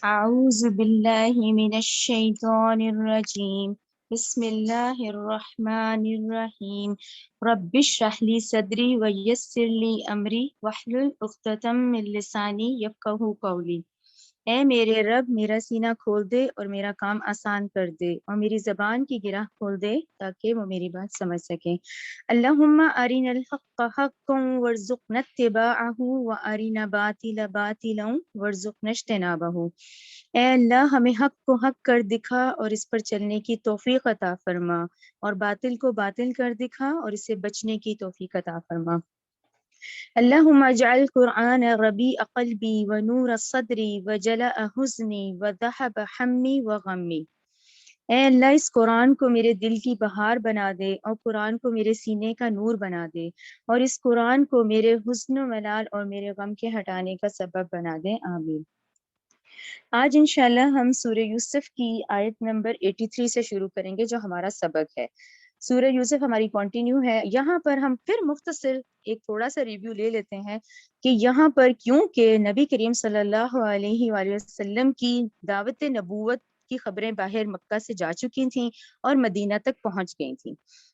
أعوذ بالله من الشيطان الرجيم. بسم الله الرحمن الرحيم. رب اشرح لي صدري ويسر لي أمري واحلل عقدة من لساني يفقهوا قولي. اے میرے رب میرا سینہ کھول دے اور میرا کام آسان کر دے اور میری زبان کی گرہ کھول دے تاکہ وہ میری بات سمجھ سکیں۔ اللہم ارنا الحق حقا وارزقنا اتباعہ وارنا باطل باطلا وارزقنا اجتنابہ۔ اے اللہ ہمیں حق کو حق کر دکھا اور اس پر چلنے کی توفیق عطا فرما، اور باطل کو باطل کر دکھا اور اسے بچنے کی توفیق عطا فرما۔ اللہم اجعل قرآن ربیع قلبی ونور صدری وجلاء حزنی وذہب ہمی وغمی۔ اے اللہ اس قرآن کو میرے دل کی بہار بنا دے اور قرآن کو میرے سینے کا نور بنا دے، اور اس قرآن کو میرے حزن و ملال اور میرے غم کے ہٹانے کا سبب بنا دے، آمین۔ آج انشاءاللہ ہم سورہ یوسف کی آیت نمبر 83 سے شروع کریں گے، جو ہمارا سبق ہے۔ سورہ یوسف ہماری کنٹینیو ہے۔ یہاں پر ہم پھر مختصر ایک تھوڑا سا ریویو لے لیتے ہیں کہ یہاں پر کیونکہ نبی کریم صلی اللہ علیہ وآلہ وسلم کی دعوت نبوت کی خبریں باہر مکہ سے جا چکی تھیں اور مدینہ تک پہنچ گئی تھیں۔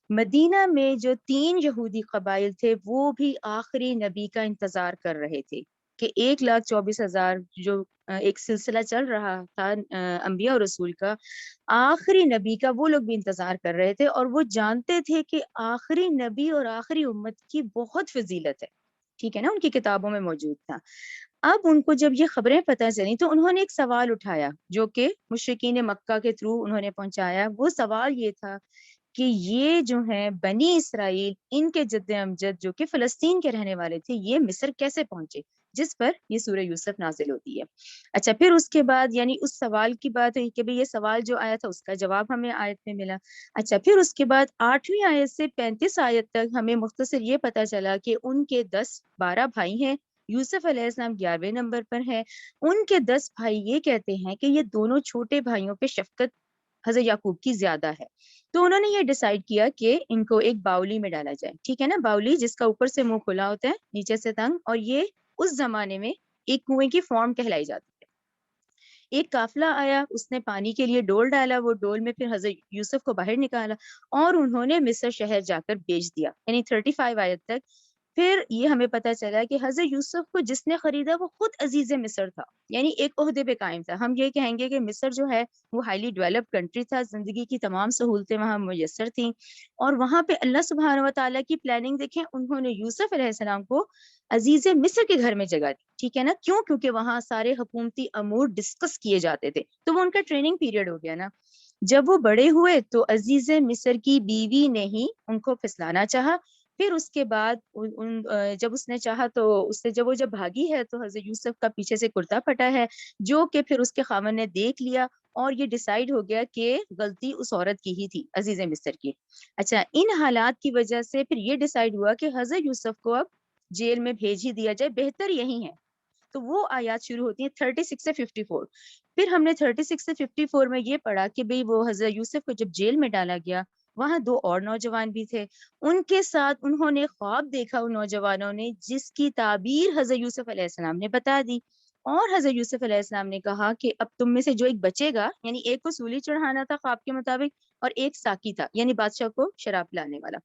مدینہ میں جو 3 یہودی قبائل تھے وہ بھی آخری نبی کا انتظار کر رہے تھے کہ 1,24,000 جو ایک سلسلہ چل رہا تھا انبیاء اور رسول کا، آخری نبی کا وہ لوگ بھی انتظار کر رہے تھے، اور وہ جانتے تھے کہ آخری نبی اور آخری امت کی بہت فضیلت ہے، ٹھیک ہے نا، ان کی کتابوں میں موجود تھا۔ اب ان کو جب یہ خبریں پتہ چلیں تو انہوں نے ایک سوال اٹھایا جو کہ مشرکین مکہ کے تھرو انہوں نے پہنچایا۔ وہ سوال یہ تھا کہ یہ جو ہیں بنی اسرائیل، ان کے جد امجد جو کہ فلسطین کے رہنے والے تھے، یہ مصر کیسے پہنچے، جس پر یہ سورہ یوسف نازل ہوتی ہے۔ اچھا، پھر اس کے بعد یعنی اس سوال کی بات ہے کہ بھئی یہ سوال جو آیا تھا اس کا جواب ہمیں آیت میں ملا۔ اچھا، پھر اس کے بعد 8ویں آیت سے 35 آیت تک ہمیں مختصر یہ پتا چلا کہ ان کے 12 بھائی ہیں، یوسف علیہ السلام 11ویں نمبر پر ہے۔ ان کے 10 بھائی یہ کہتے ہیں کہ یہ دونوں چھوٹے بھائیوں پہ شفقت حضرت یعقوب کی زیادہ ہے، تو انہوں نے یہ ڈیسائیڈ کیا کہ ان کو ایک باولی میں ڈالا جائے، ٹھیک ہے نا، باولی جس کا اوپر سے منہ کھلا ہوتا ہے نیچے سے تنگ، اور یہ اس زمانے میں ایک کنویں کی فارم کہلائی جاتی ہے۔ ایک قافلہ آیا، اس نے پانی کے لیے ڈول ڈالا، وہ ڈول میں پھر حضرت یوسف کو باہر نکالا اور انہوں نے مصر شہر جا کر بیچ دیا، یعنی 35 آیت تک۔ پھر یہ ہمیں پتا چلا کہ حضرت یوسف کو جس نے خریدا وہ خود عزیز مصر تھا، یعنی ایک عہدے پہ قائم تھا۔ ہم یہ کہیں گے کہ مصر جو ہے وہ ہائیلی ڈیولپڈ کنٹری تھا، زندگی کی تمام سہولتیں وہاں میسر تھیں، اور وہاں پہ اللہ سبحانہ و تعالیٰ کی پلاننگ دیکھیں، انہوں نے یوسف علیہ السلام کو عزیز مصر کے گھر میں جگہ دی، ٹھیک ہے نا، کیوں؟ کیونکہ وہاں سارے حکومتی امور ڈسکس کیے جاتے تھے، تو وہ ان کا ٹریننگ پیریڈ ہو گیا نا۔ جب وہ بڑے ہوئے تو عزیز مصر کی بیوی نے ہی ان کو پھسلانا چاہا۔ پھر اس کے بعد جب اس نے چاہا تو اس سے جب بھاگی ہے تو حضرت یوسف کا پیچھے سے کرتا پھٹا ہے، جو کہ پھر اس کے خاوند نے دیکھ لیا، اور یہ ڈیسائیڈ ہو گیا کہ غلطی اس عورت کی ہی تھی، عزیز مصر کی۔ اچھا، ان حالات کی وجہ سے پھر یہ ڈیسائیڈ ہوا کہ حضرت یوسف کو اب جیل میں بھیج ہی دیا جائے، بہتر یہی ہے۔ تو وہ آیات شروع ہوتی ہیں 36 سے 54۔ پھر ہم نے 36 سے 54 میں یہ پڑھا کہ بھئی وہ حضرت یوسف کو جب جیل میں ڈالا گیا، وہاں 2 اور نوجوان بھی تھے، ان کے ساتھ انہوں نے خواب دیکھا، ان نوجوانوں نے، جس کی تعبیر حضرت یوسف علیہ السلام نے بتا دی، اور حضرت یوسف علیہ السلام نے کہا کہ اب تم میں سے جو ایک بچے گا، یعنی ایک کو سولی چڑھانا تھا خواب کے مطابق، اور ایک ساقی تھا، یعنی بادشاہ کو شراب پلانے والا۔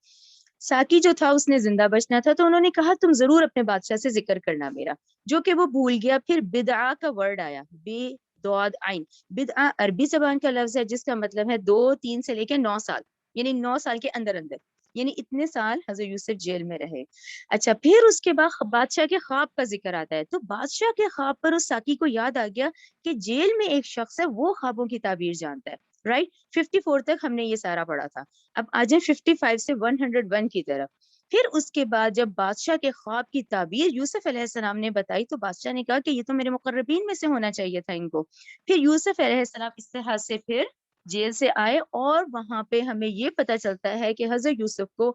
ساقی جو تھا اس نے زندہ بچنا تھا، تو انہوں نے کہا تم ضرور اپنے بادشاہ سے ذکر کرنا میرا، جو کہ وہ بھول گیا۔ پھر بدعا کا ورڈ آیا، بے دعاد عین۔ بدعا عربی زبان کا لفظ ہے جس کا مطلب ہے 2-3 سے لے کے 9 سال، یعنی 9 سال کے اندر اندر، یعنی اتنے سال حضرت یوسف جیل میں رہے۔ اچھا، پھر اس کے بعد بادشاہ کے خواب کا ذکر آتا ہے، تو بادشاہ کے خواب پر اس ساقی کو یاد آ گیا کہ جیل میں ایک شخص ہے، وہ خوابوں کی تعبیر جانتا ہے، رائٹ۔ 54 تک ہم نے یہ سارا پڑھا تھا۔ اب آ جائیں 55 سے 101 کی طرف۔ پھر اس کے بعد جب بادشاہ کے خواب کی تعبیر یوسف علیہ السلام نے بتائی تو بادشاہ نے کہا کہ یہ تو میرے مقربین میں سے ہونا چاہیے تھا ان کو۔ پھر یوسف علیہ السلام اس طرح سے پھر جیل سے آئے، اور وہاں پہ ہمیں یہ پتہ چلتا ہے کہ حضرت یوسف کو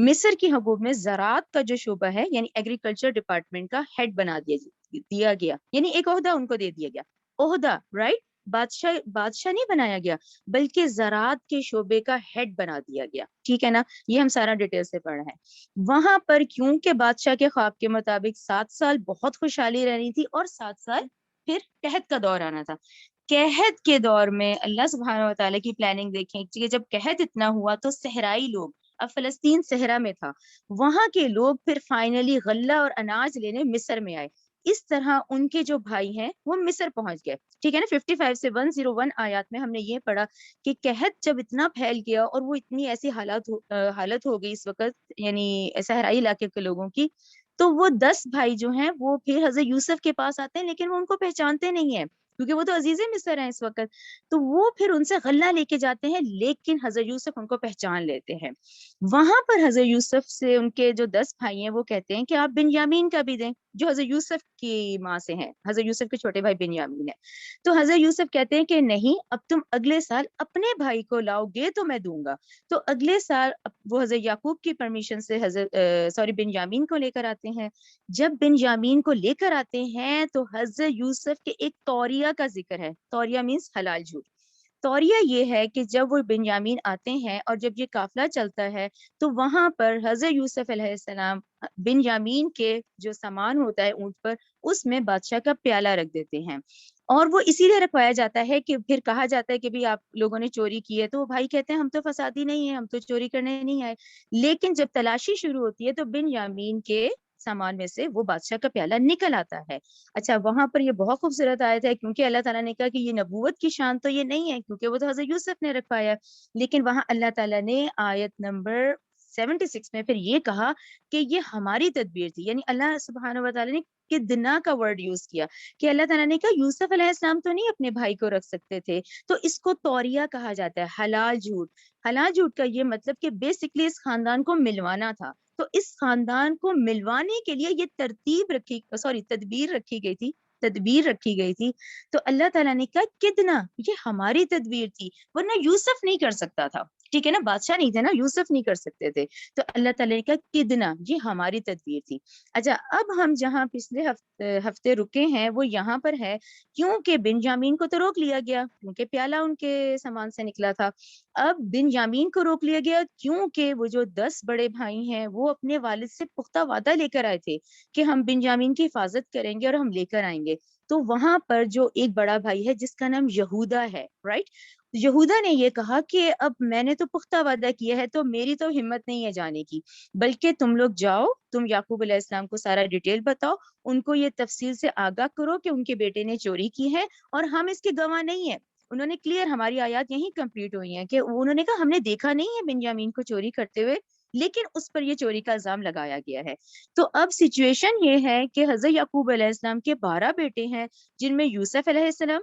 مصر کی حکومت میں زراعت کا جو شعبہ ہے، یعنی ایگریکلچر ڈپارٹمنٹ کا ہیڈ بنا دیا گیا، یعنی ایک عہدہ ان کو دے دیا گیا، عہدہ، رائٹ۔ بادشاہ نہیں بنایا گیا، بلکہ زراعت کے شعبے کا ہیڈ بنا دیا گیا، ٹھیک ہے نا۔ یہ ہم سارا ڈیٹیل سے پڑھا ہے۔ وہاں پر کیونکہ بادشاہ کے خواب کے مطابق 7 سال بہت خوشحالی رہنی تھی، اور 7 سال پھر قحط کا دور آنا تھا. قحط کے دور میں اللہ سبحانہ و تعالیٰ کی پلاننگ دیکھیں کہ جب قحط اتنا ہوا تو صحرائی لوگ، اب فلسطین صحرا میں تھا، وہاں کے لوگ پھر فائنلی غلہ اور اناج لینے مصر میں آئے. اس طرح ان کے جو بھائی ہیں وہ مصر پہنچ گئے. ٹھیک ہے نا. 55 سے 101 آیات میں ہم نے یہ پڑھا کہ قحط جب اتنا پھیل گیا اور وہ اتنی ایسی حالت ہو گئی اس وقت، یعنی صحرائی علاقے کے لوگوں کی، تو وہ 10 بھائی جو ہیں وہ پھر حضرت یوسف کے پاس آتے ہیں، لیکن وہ ان کو پہچانتے نہیں ہیں کیونکہ وہ تو عزیز مصر ہیں اس وقت. تو وہ پھر ان سے غلہ لے کے جاتے ہیں، لیکن حضرت یوسف ان کو پہچان لیتے ہیں. وہاں پر حضرت یوسف سے ان کے جو 10 بھائی ہیں وہ کہتے ہیں کہ آپ بنیامین کا بھی دیں، جو حضرت یوسف کی ماں سے ہیں. حضرت یوسف کے چھوٹے بھائی بنیامین ہے. تو حضرت یوسف کہتے ہیں کہ نہیں، اب تم اگلے سال اپنے بھائی کو لاؤ گے تو میں دوں گا. تو اگلے سال وہ حضرت یعقوب کی پرمیشن سے بنیامین کو لے کر آتے ہیں. جب بنیامین کو لے کر آتے ہیں تو حضرت یوسف کے ایک توریہ کا ذکر ہے. توریہ مینس حلال جھوٹ. توریہ یہ ہے کہ جب وہ بنیامین آتے ہیں اور جب یہ قافلہ چلتا ہے تو وہاں پر حضرت یوسف علیہ السلام بنیامین کے جو سامان ہوتا ہے اونٹ پر، اس میں بادشاہ کا پیالہ رکھ دیتے ہیں. اور وہ اسی لیے رکھوایا جاتا ہے کہ پھر کہا جاتا ہے کہ بھی آپ لوگوں نے چوری کی ہے، تو وہ بھائی کہتے ہیں ہم تو فسادی نہیں ہیں، ہم تو چوری کرنے نہیں آئے. لیکن جب تلاشی شروع ہوتی ہے تو بنیامین کے سامان میں سے وہ بادشاہ کا پیالہ نکل آتا ہے. اچھا، وہاں پر یہ بہت خوبصورت آیت ہے کیونکہ اللہ تعالیٰ نے کہا کہ یہ نبوت کی شان تو یہ نہیں ہے کیونکہ وہ تو حضرت یوسف نے رکھوایا، لیکن وہاں اللہ تعالیٰ نے آیت نمبر 76 میں پھر یہ کہا کہ یہ ہماری تدبیر تھی. یعنی اللہ سبحانہ و تعالیٰ نے کدنا کا ورڈ یوز کیا کہ اللہ تعالیٰ نے کہا یوسف علیہ السلام تو نہیں اپنے بھائی کو رکھ سکتے تھے. تو اس کو توریہ کہا جاتا ہے، حلال جھوٹ. حلال جھوٹ کا یہ مطلب کہ بیسکلی اس خاندان کو ملوانا تھا. تو اس خاندان کو ملوانے کے لیے یہ تدبیر رکھی گئی تھی. تو اللہ تعالیٰ نے کہا کتنا یہ ہماری تدبیر تھی، ورنہ یوسف نہیں کر سکتا تھا. ٹھیک ہے نا، بادشاہ نہیں تھے نا، یوسف نہیں کر سکتے تھے. تو اللہ تعالیٰ نے کہا کتنا یہ ہماری تدبیر تھی. اچھا، اب ہم جہاں پچھلے ہفتے رکے ہیں وہ یہاں پر ہے، کیونکہ بنیامین کو تو روک لیا گیا کیونکہ پیالہ ان کے سامان سے نکلا تھا. اب بنیامین کو روک لیا گیا کیونکہ وہ جو 10 بڑے بھائی ہیں وہ اپنے والد سے پختہ وعدہ لے کر آئے تھے کہ ہم بنیامین کی حفاظت کریں گے اور ہم لے کر آئیں گے. تو وہاں پر جو ایک بڑا بھائی ہے جس کا نام یہودا ہے، رائٹ، یہودا نے یہ کہا کہ اب میں نے تو پختہ وعدہ کیا ہے تو میری تو ہمت نہیں ہے جانے کی، بلکہ تم لوگ جاؤ، تم یعقوب علیہ السلام کو سارا ڈیٹیل بتاؤ، ان کو یہ تفصیل سے آگاہ کرو کہ ان کے بیٹے نے چوری کی ہے اور ہم اس کے گواہ نہیں ہیں. انہوں نے کلیئر، ہماری آیات یہیں کمپلیٹ ہوئی ہیں کہ انہوں نے کہا ہم نے دیکھا نہیں ہے بنیامین کو چوری کرتے ہوئے، لیکن اس پر یہ چوری کا الزام لگایا گیا ہے. تو اب سچویشن یہ ہے کہ حضرت یعقوب علیہ السلام کے 12 بیٹے ہیں، جن میں یوسف علیہ السلام،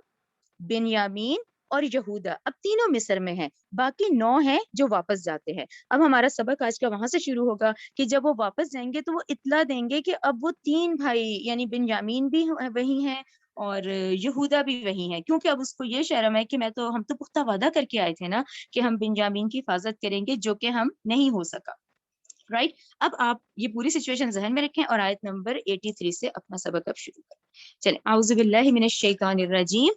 بنیامین اور یہودا، اب تینوں مصر میں ہیں، باقی 9 ہیں جو واپس جاتے ہیں. اب ہمارا سبق آج کا وہاں سے شروع ہوگا کہ جب وہ واپس جائیں گے تو وہ اطلاع دیں گے کہ اب وہ 3 بھائی یعنی بنیامین بھی وہی ہیں اور یہودا بھی وہی ہیں، کیونکہ اب اس کو یہ شرم ہے کہ ہم تو پختہ وعدہ کر کے آئے تھے نا کہ ہم بنیامین کی حفاظت کریں گے، جو کہ ہم نہیں ہو سکا. رائٹ. اب آپ یہ پوری سچویشن ذہن میں رکھیں اور آیت نمبر 83 سے اپنا سبق اب شروع کریں. چلیں، اعوذ باللہ من الشیطان الرجیم.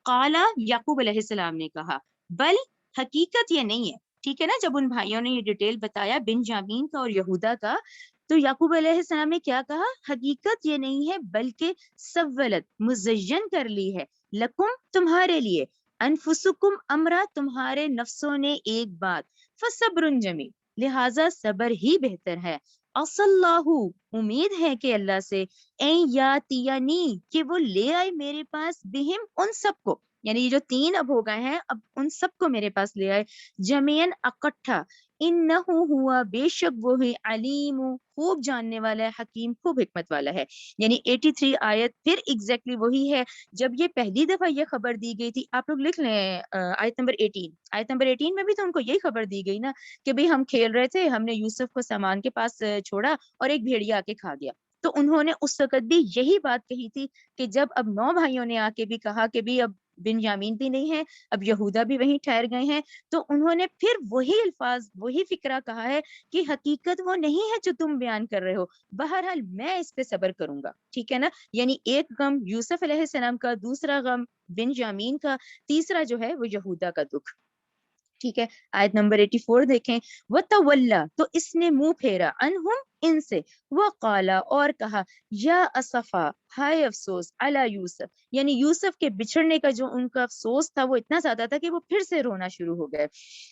قالا، یعقوب علیہ السلام نے کہا، بل، حقیقت یہ نہیں ہے. ٹھیک ہے نا، جب ان بھائیوں نے یہ ڈیٹیل بتایا بنجامین کا اور یہودا کا، تو یعقوب علیہ السلام نے کیا کہا؟ حقیقت یہ نہیں ہے بلکہ سولت، مزین کر لی ہے، لکم، تمہارے لیے، انفسکم، امرا، تمہارے نفسوں نے ایک بات، فصبر جمیل، لہذا صبر ہی بہتر ہے. اصل اللہ، امید ہے کہ اللہ سے، این یاتینی، کہ وہ لے آئے میرے پاس، بہم، ان سب کو، یعنی یہ جو 3 اب ہو گئے ہیں، اب ان سب کو میرے پاس لے آئے، جميعاً، اکٹھا، انہ ہوا، بے شک وہ ہے، علیم، خوب جاننے والا ہے، حکیم، خوب حکمت والا ہے. یعنی 83 آیت پھر ایگزیکٹلی وہی ہے جب یہ پہلی دفعہ یہ خبر دی گئی تھی. آپ لوگ لکھ لیں آیت نمبر 18. آیت نمبر 18 میں بھی تو ان کو یہی خبر دی گئی نا کہ بھئی ہم کھیل رہے تھے، ہم نے یوسف کو سامان کے پاس چھوڑا اور ایک بھیڑیا آ کے کھا گیا. تو انہوں نے اس وقت بھی یہی بات کہی تھی کہ جب اب 9 بھائیوں نے آ کے بھی کہا کہ بھی اب بنیامین بھی نہیں ہے، اب یہودا بھی وہیں ٹھہر گئے ہیں، تو انہوں نے پھر وہی الفاظ، وہی فکرہ کہا ہے کہ حقیقت وہ نہیں ہے جو تم بیان کر رہے ہو، بہرحال میں اس پہ صبر کروں گا. ٹھیک ہے نا. یعنی ایک غم یوسف علیہ السلام کا، دوسرا غم بنیامین کا، تیسرا جو ہے وہ یہودا کا دکھ. ٹھیک ہے. آیت نمبر 84 دیکھیں. وَتَوَلَّا تو اس نے منہ پھیرا انہم ان سے. وَقَالَ اور کہا یا اسفا ہائے افسوس علی یوسف یعنی یوسف کے بچھڑنے کا جو ان کا افسوس تھا وہ اتنا زیادہ تھا کہ وہ پھر سے رونا شروع ہو گئے.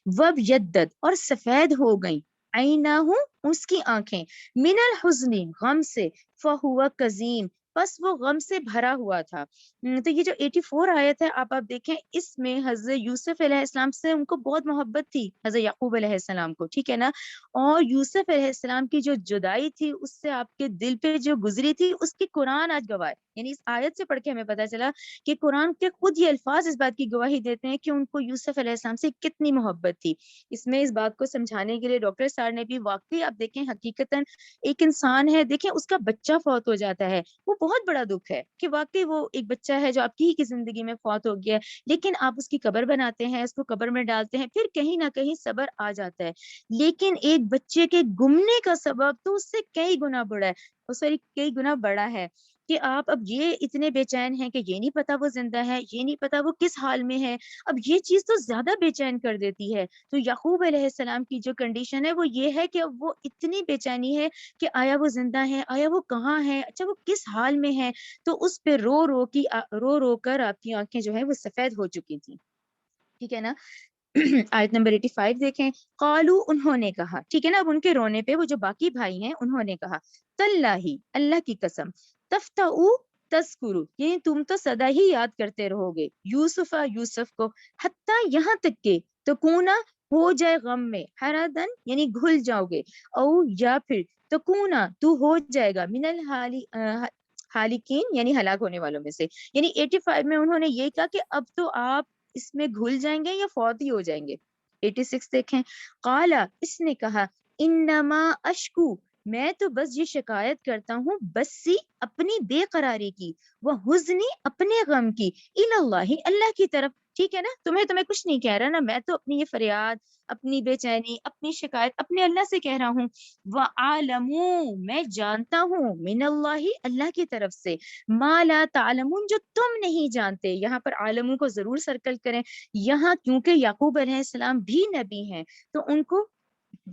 وَبْيَدَّتْ اور سفید ہو گئیں عَيْنَاهُ اس کی آنکھیں من الحزن غم سے فَهُوَ كَظِيمٌ بس وہ غم سے بھرا ہوا تھا. تو یہ جو 84 آیت ہے آپ دیکھیں اس میں حضرت یوسف علیہ السلام سے ان کو بہت محبت تھی حضرت یعقوب علیہ السلام کو. ٹھیک ہے نا. اور یوسف علیہ السلام کی جو جدائی تھی اس سے آپ کے دل پہ جو گزری تھی اس کی قرآن آج گواہ ہے. یعنی اس آیت سے پڑھ کے ہمیں پتا چلا کہ قرآن کے خود یہ الفاظ اس بات کی گواہی دیتے ہیں کہ ان کو یوسف علیہ السلام سے کتنی محبت تھی. اس میں اس بات کو سمجھانے کے لیے ڈاکٹر صاحب نے بھی واقعی آپ دیکھیں حقیقتاً ایک انسان ہے دیکھیں اس کا بچہ فوت ہو جاتا ہے وہ بہت بڑا دکھ ہے کہ واقعی وہ ایک بچہ ہے جو آپ کی ہی کی زندگی میں فوت ہو گیا ہے لیکن آپ اس کی قبر بناتے ہیں اس کو قبر میں ڈالتے ہیں پھر کہیں نہ کہیں صبر آ جاتا ہے. لیکن ایک بچے کے گمنے کا سبب تو اس سے کئی گنا بڑا ہے سوری کئی گنا بڑا ہے کہ آپ اب یہ اتنے بے چین ہیں کہ یہ نہیں پتا وہ زندہ ہے یہ نہیں پتا وہ کس حال میں ہے. اب یہ چیز تو زیادہ بے چین کر دیتی ہے. تو یعقوب علیہ السلام کی جو کنڈیشن ہے وہ یہ ہے کہ اب وہ اتنی بے چینی ہے کہ آیا وہ زندہ ہے آیا وہ کہاں ہے اچھا وہ کس حال میں ہے. تو اس پہ رو رو کر آپ کی آنکھیں جو ہے وہ سفید ہو چکی تھی. ٹھیک ہے نا. آیت نمبر 85 دیکھیں. قالو انہوں نے کہا. ٹھیک ہے نا. اب ان کے رونے پہ وہ جو باقی بھائی ہیں انہوں نے کہا تاللہ اللہ کی قسم تفتؤ تذکرو یعنی تم تو سدا ہی یاد کرتے رہو گے یوسف کو حتیٰ یہاں تک کہ تکونا ہو جائے غم میں حردن یعنی گھل جاؤ گے او یا پھر تکونا تو ہو جائے گا من حالکین یعنی ہلاک ہونے والوں میں سے. یعنی 85 میں انہوں نے یہ کہا کہ اب تو آپ اس میں گھل جائیں گے یا فوت ہی ہو جائیں گے. 86 دیکھیں. قالا اس نے کہا انما اشکو میں تو بس یہ شکایت کرتا ہوں بسی اپنی بے قراری کی وہ حزنی اپنے غم کی اللہ اللہ کی طرف. ٹھیک ہے نا. تمہیں کچھ نہیں کہہ رہا نا. میں تو اپنی یہ فریاد اپنی بے چینی اپنی شکایت اپنے اللہ سے کہہ رہا ہوں. وَعَالَمُوا میں جانتا ہوں من اللہ اللہ کی طرف سے ما لا تعلمون جو تم نہیں جانتے. یہاں پر عالموں کو ضرور سرکل کریں یہاں کیونکہ یعقوب علیہ السلام بھی نبی ہیں تو ان کو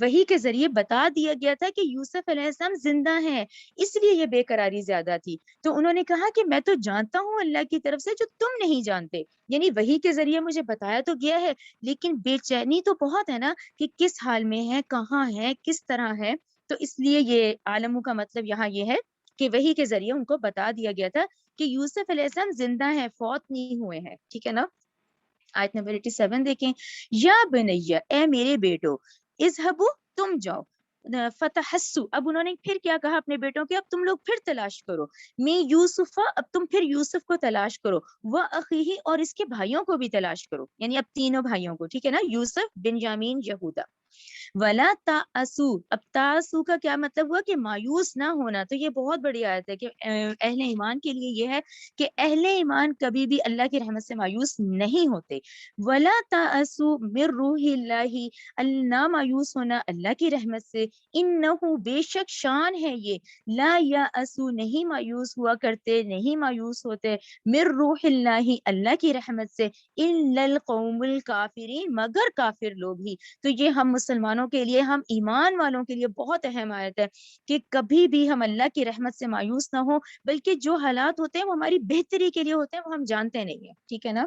وحی کے ذریعے بتا دیا گیا تھا کہ یوسف علیہ السلام زندہ ہیں اس لیے یہ بے قراری زیادہ تھی. تو انہوں نے کہا کہ میں تو جانتا ہوں اللہ کی طرف سے جو تم نہیں جانتے. یعنی وحی کے ذریعے مجھے بتایا تو گیا ہے لیکن بے چینی تو بہت ہے نا کہ کس حال میں ہے کہاں ہے کس طرح ہے. تو اس لیے یہ عالموں کا مطلب یہاں یہ ہے کہ وحی کے ذریعے ان کو بتا دیا گیا تھا کہ یوسف علیہ السلام زندہ ہیں فوت نہیں ہوئے ہیں. ٹھیک ہے نا. آیت نمبر 87 دیکھیں. یا بنیہ اے میرے بیٹو اذهبوا تم جاؤ فتحسوا اب انہوں نے پھر کیا کہا اپنے بیٹوں کے اب تم لوگ پھر تلاش کرو میں یوسف اب تم پھر یوسف کو تلاش کرو واخیہ اور اس کے بھائیوں کو بھی تلاش کرو یعنی اب تینوں بھائیوں کو. ٹھیک ہے نا. یوسف بنیامین یہودا. ولا تاسو اب تاسو کا کیا مطلب ہوا کہ مایوس نہ ہونا. تو یہ بہت بڑی آیت ہے کہ اہل ایمان کے لیے یہ ہے کہ اہل ایمان کبھی بھی اللہ کی رحمت سے مایوس نہیں ہوتے. ولا تاسو من روح اللہ نہ مایوس ہونا اللہ کی رحمت سے. انہ بے شک شان ہے یہ لا یاسو نہیں مایوس ہوا کرتے نہیں مایوس ہوتے من روح اللہ اللہ کی رحمت سے الا القوم الکافرین مگر کافر لوگ ہی. تو یہ ہم مسلمانوں کے لیے ہم ایمان والوں کے لیے بہت اہم آیت ہے کہ کبھی بھی ہم اللہ کی رحمت سے مایوس نہ ہو بلکہ جو حالات ہوتے ہیں وہ ہماری بہتری کے لیے ہوتے ہیں وہ ہم جانتے نہیں ہیں. ٹھیک ہے نا.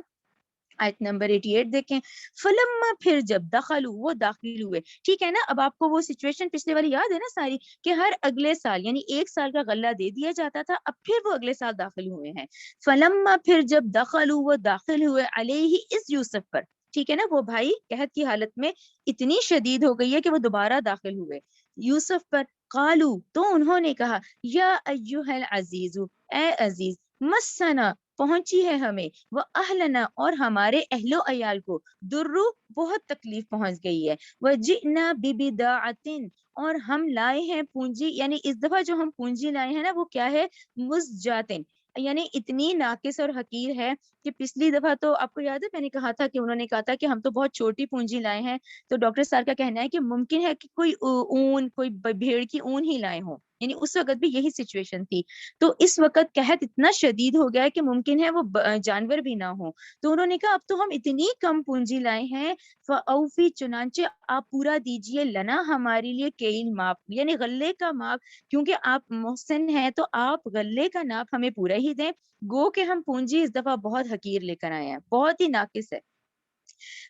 آیت نمبر 88 دیکھیں. فلما پھر جب دخلوا وہ داخل ہوئے. ٹھیک ہے نا. اب آپ کو وہ سچویشن پچھلے والی یاد ہے نا ساری کہ ہر اگلے سال یعنی ایک سال کا غلہ دے دیا جاتا تھا اب پھر وہ اگلے سال داخل ہوئے ہیں. فلما پھر جب دخلوا وہ داخل ہوئے علیہ اس یوسف پر. ٹھیک ہے نا. وہ بھائی قحط کی حالت میں اتنی شدید ہو گئی ہے کہ وہ دوبارہ داخل ہوئے یوسف پر. قالو تو انہوں نے کہا یا ایھا العزیز اے عزیز مسنا پہنچی ہے ہمیں وہ اہلنا اور ہمارے اہل و عیال کو درو بہت تکلیف پہنچ گئی ہے. وجئنا ببضاعۃ اور ہم لائے ہیں پونجی یعنی اس دفعہ جو ہم پونجی لائے ہیں نا وہ کیا ہے مزجاتن یعنی اتنی ناقص اور حقیر ہے کہ پچھلی دفعہ تو آپ کو یاد ہے میں نے کہا تھا کہ انہوں نے کہا تھا کہ ہم تو بہت چھوٹی پونجی لائے ہیں. تو ڈاکٹر صاحب کا کہنا ہے کہ ممکن ہے کہ کوئی اون کوئی بھیڑ کی اون ہی لائے ہوں یعنی اس وقت بھی یہی سچویشن تھی. تو اس وقت قحط اتنا شدید ہو گیا ہے کہ ممکن ہے وہ جانور بھی نہ ہو. تو انہوں نے کہا اب تو ہم اتنی کم پونجی لائے ہیں، فاوفی چنانچہ آپ پورا دیجئے لنا ہمارے لیے کیل ماپ، یعنی غلے کا ماپ، کیونکہ آپ محسن ہیں تو آپ غلے کا ناپ ہمیں پورا ہی دیں. گو کہ ہم پونجی اس دفعہ بہت حقیر لے کر آئے ہیں، بہت ہی ناقص ہے.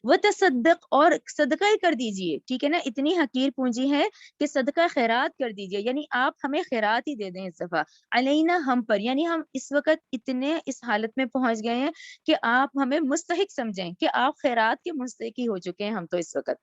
وہ تصدق، اور صدقہ ہی کر دیجئے، ٹھیک ہے نا، اتنی حقیر پونجی ہے کہ صدقہ خیرات کر دیجئے، یعنی آپ ہمیں خیرات ہی دے دیں اس دفعہ. علینا، ہم پر، یعنی ہم اس وقت اتنے اس حالت میں پہنچ گئے ہیں کہ آپ ہمیں مستحق سمجھیں، کہ آپ خیرات کے مستحق ہی ہو چکے ہیں ہم تو اس وقت.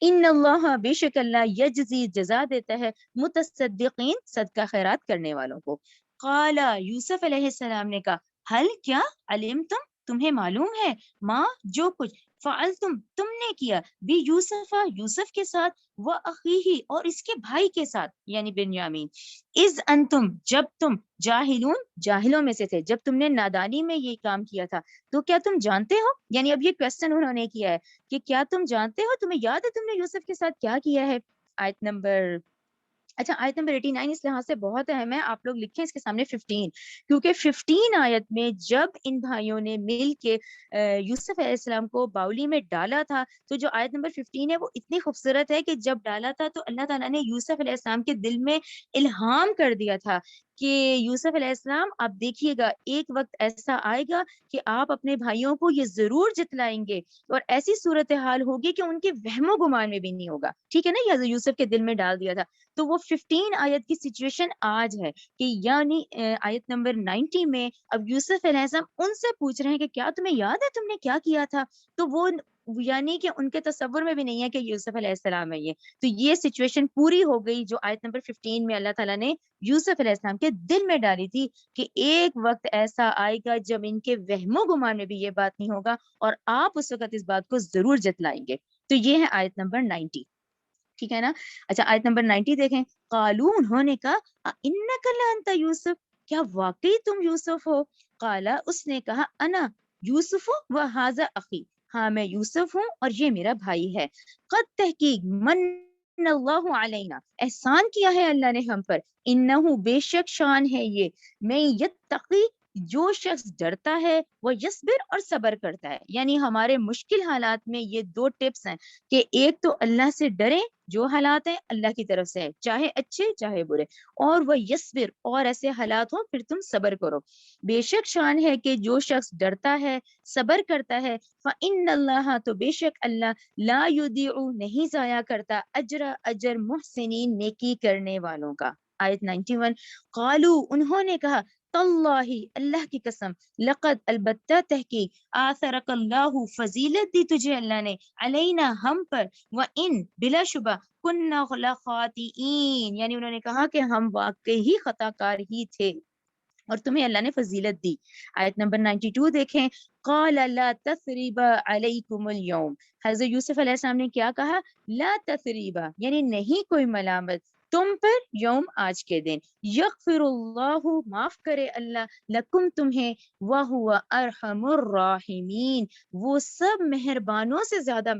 ان اللہ، بے شک اللہ، یجزی، جزا دیتا ہے، متصدقین، صدقہ خیرات کرنے والوں کو. قال، یوسف علیہ السلام نے کہا، حل کیا، علمتم، تمہیں معلوم ہے، ماں، جو کچھ، فعلتم، تم نے کیا، بھی یوسف، یوسف کے ساتھ، وہ اخیہ، اور اس کے بھائی کے ساتھ، یعنی بنیامین، از انتم، جب تم، جاہلون، جاہلوں میں سے تھے، جب تم نے نادانی میں یہ کام کیا تھا. تو کیا تم جانتے ہو، یعنی اب یہ کوشچن انہوں نے کیا ہے کہ کیا تم جانتے ہو، تمہیں یاد ہے تم نے یوسف کے ساتھ کیا کیا ہے. آیت نمبر، اچھا آیت نمبر 89 اس لحاظ سے بہت اہم ہے، آپ لوگ لکھیں اس کے سامنے 15، کیونکہ 15 آیت میں جب ان بھائیوں نے مل کے یوسف علیہ السلام کو باولی میں ڈالا تھا، تو جو آیت نمبر 15 ہے وہ اتنی خوبصورت ہے کہ جب ڈالا تھا تو اللہ تعالیٰ نے یوسف علیہ السلام کے دل میں الہام کر دیا تھا کہ یوسف علیہ السلام آپ دیکھیے گا ایک وقت ایسا آئے گا کہ آپ اپنے بھائیوں کو یہ ضرور جتلائیں گے، اور ایسی صورتحال ہوگی کہ ان کے وہم و گمان میں بھی نہیں ہوگا. ٹھیک ہے نا، یہ یوسف کے دل میں ڈال دیا تھا. تو وہ 15 آیت کی سچویشن آج ہے کہ یعنی آیت نمبر 90 میں اب یوسف علیہ السلام ان سے پوچھ رہے ہیں کہ کیا تمہیں یاد ہے تم نے کیا کیا تھا. تو وہ یعنی کہ ان کے تصور میں بھی نہیں ہے کہ یوسف علیہ السلام ہے یہ. تو یہ سچویشن پوری ہو گئی جو آیت نمبر 15 میں اللہ تعالیٰ نے یوسف علیہ السلام کے دل میں ڈالی تھی کہ ایک وقت ایسا آئے گا جب ان کے وہم و گمان میں بھی یہ بات نہیں ہوگا اور آپ اس وقت اس بات کو ضرور جتلائیں گے. تو یہ ہے آیت نمبر 90. ٹھیک ہے نا. اچھا آیت نمبر 90 دیکھیں. قالو، انہوں نے کہا، انک لانت یوسف، کیا واقعی تم یوسف ہو. قالا، اس نے کہا، انا یوسف و ھذا اخی، ہاں میں یوسف ہوں اور یہ میرا بھائی ہے. قد تحقیق، من اللہ علینا، احسان کیا ہے اللہ نے ہم پر، انہ، بے شک شان ہے یہ، میں یتقی، جو شخص ڈرتا ہے، وہ یصبر، اور صبر کرتا ہے. یعنی ہمارے مشکل حالات میں یہ 2 ٹپس ہیں کہ ایک تو اللہ سے ڈریں، جو حالات ہیں اللہ کی طرف سے ہے، چاہے اچھے چاہے برے، اور وہ یصبر، اور ایسے حالات ہوں پھر تم صبر کرو. بے شک شان ہے کہ جو شخص ڈرتا ہے، صبر کرتا ہے، فإن اللہ، تو بے شک اللہ، لا یضیع، نہیں ضائع کرتا، اجر محسنین، نیکی کرنے والوں کا. آیت 91. قالو، انہوں نے کہا، تاللہ، اللہ کی قسم، لقد، البتہ تحقیق، آثرک اللہ، فضیلت دی تجھے اللہ نے، علینا، ہم پر، وَإِن، بلا شبہ، کننا خاطئین، یعنی انہوں نے کہا کہ ہم واقعی ہی خطا کار ہی تھے اور تمہیں اللہ نے فضیلت دی. آیت نمبر 92 دیکھیں. قال لا تثریب علیکم اليوم، حضرت یوسف علیہ السلام نے کیا کہا، لا تثریب، یعنی نہیں کوئی ملامت تم پر، یوم، آج کے دن، یغفر اللہ، معاف کرے اللہ، لکم، تمہیں، وہو ارحم الراحمین، وہ سب مہربانوں سے زیادہ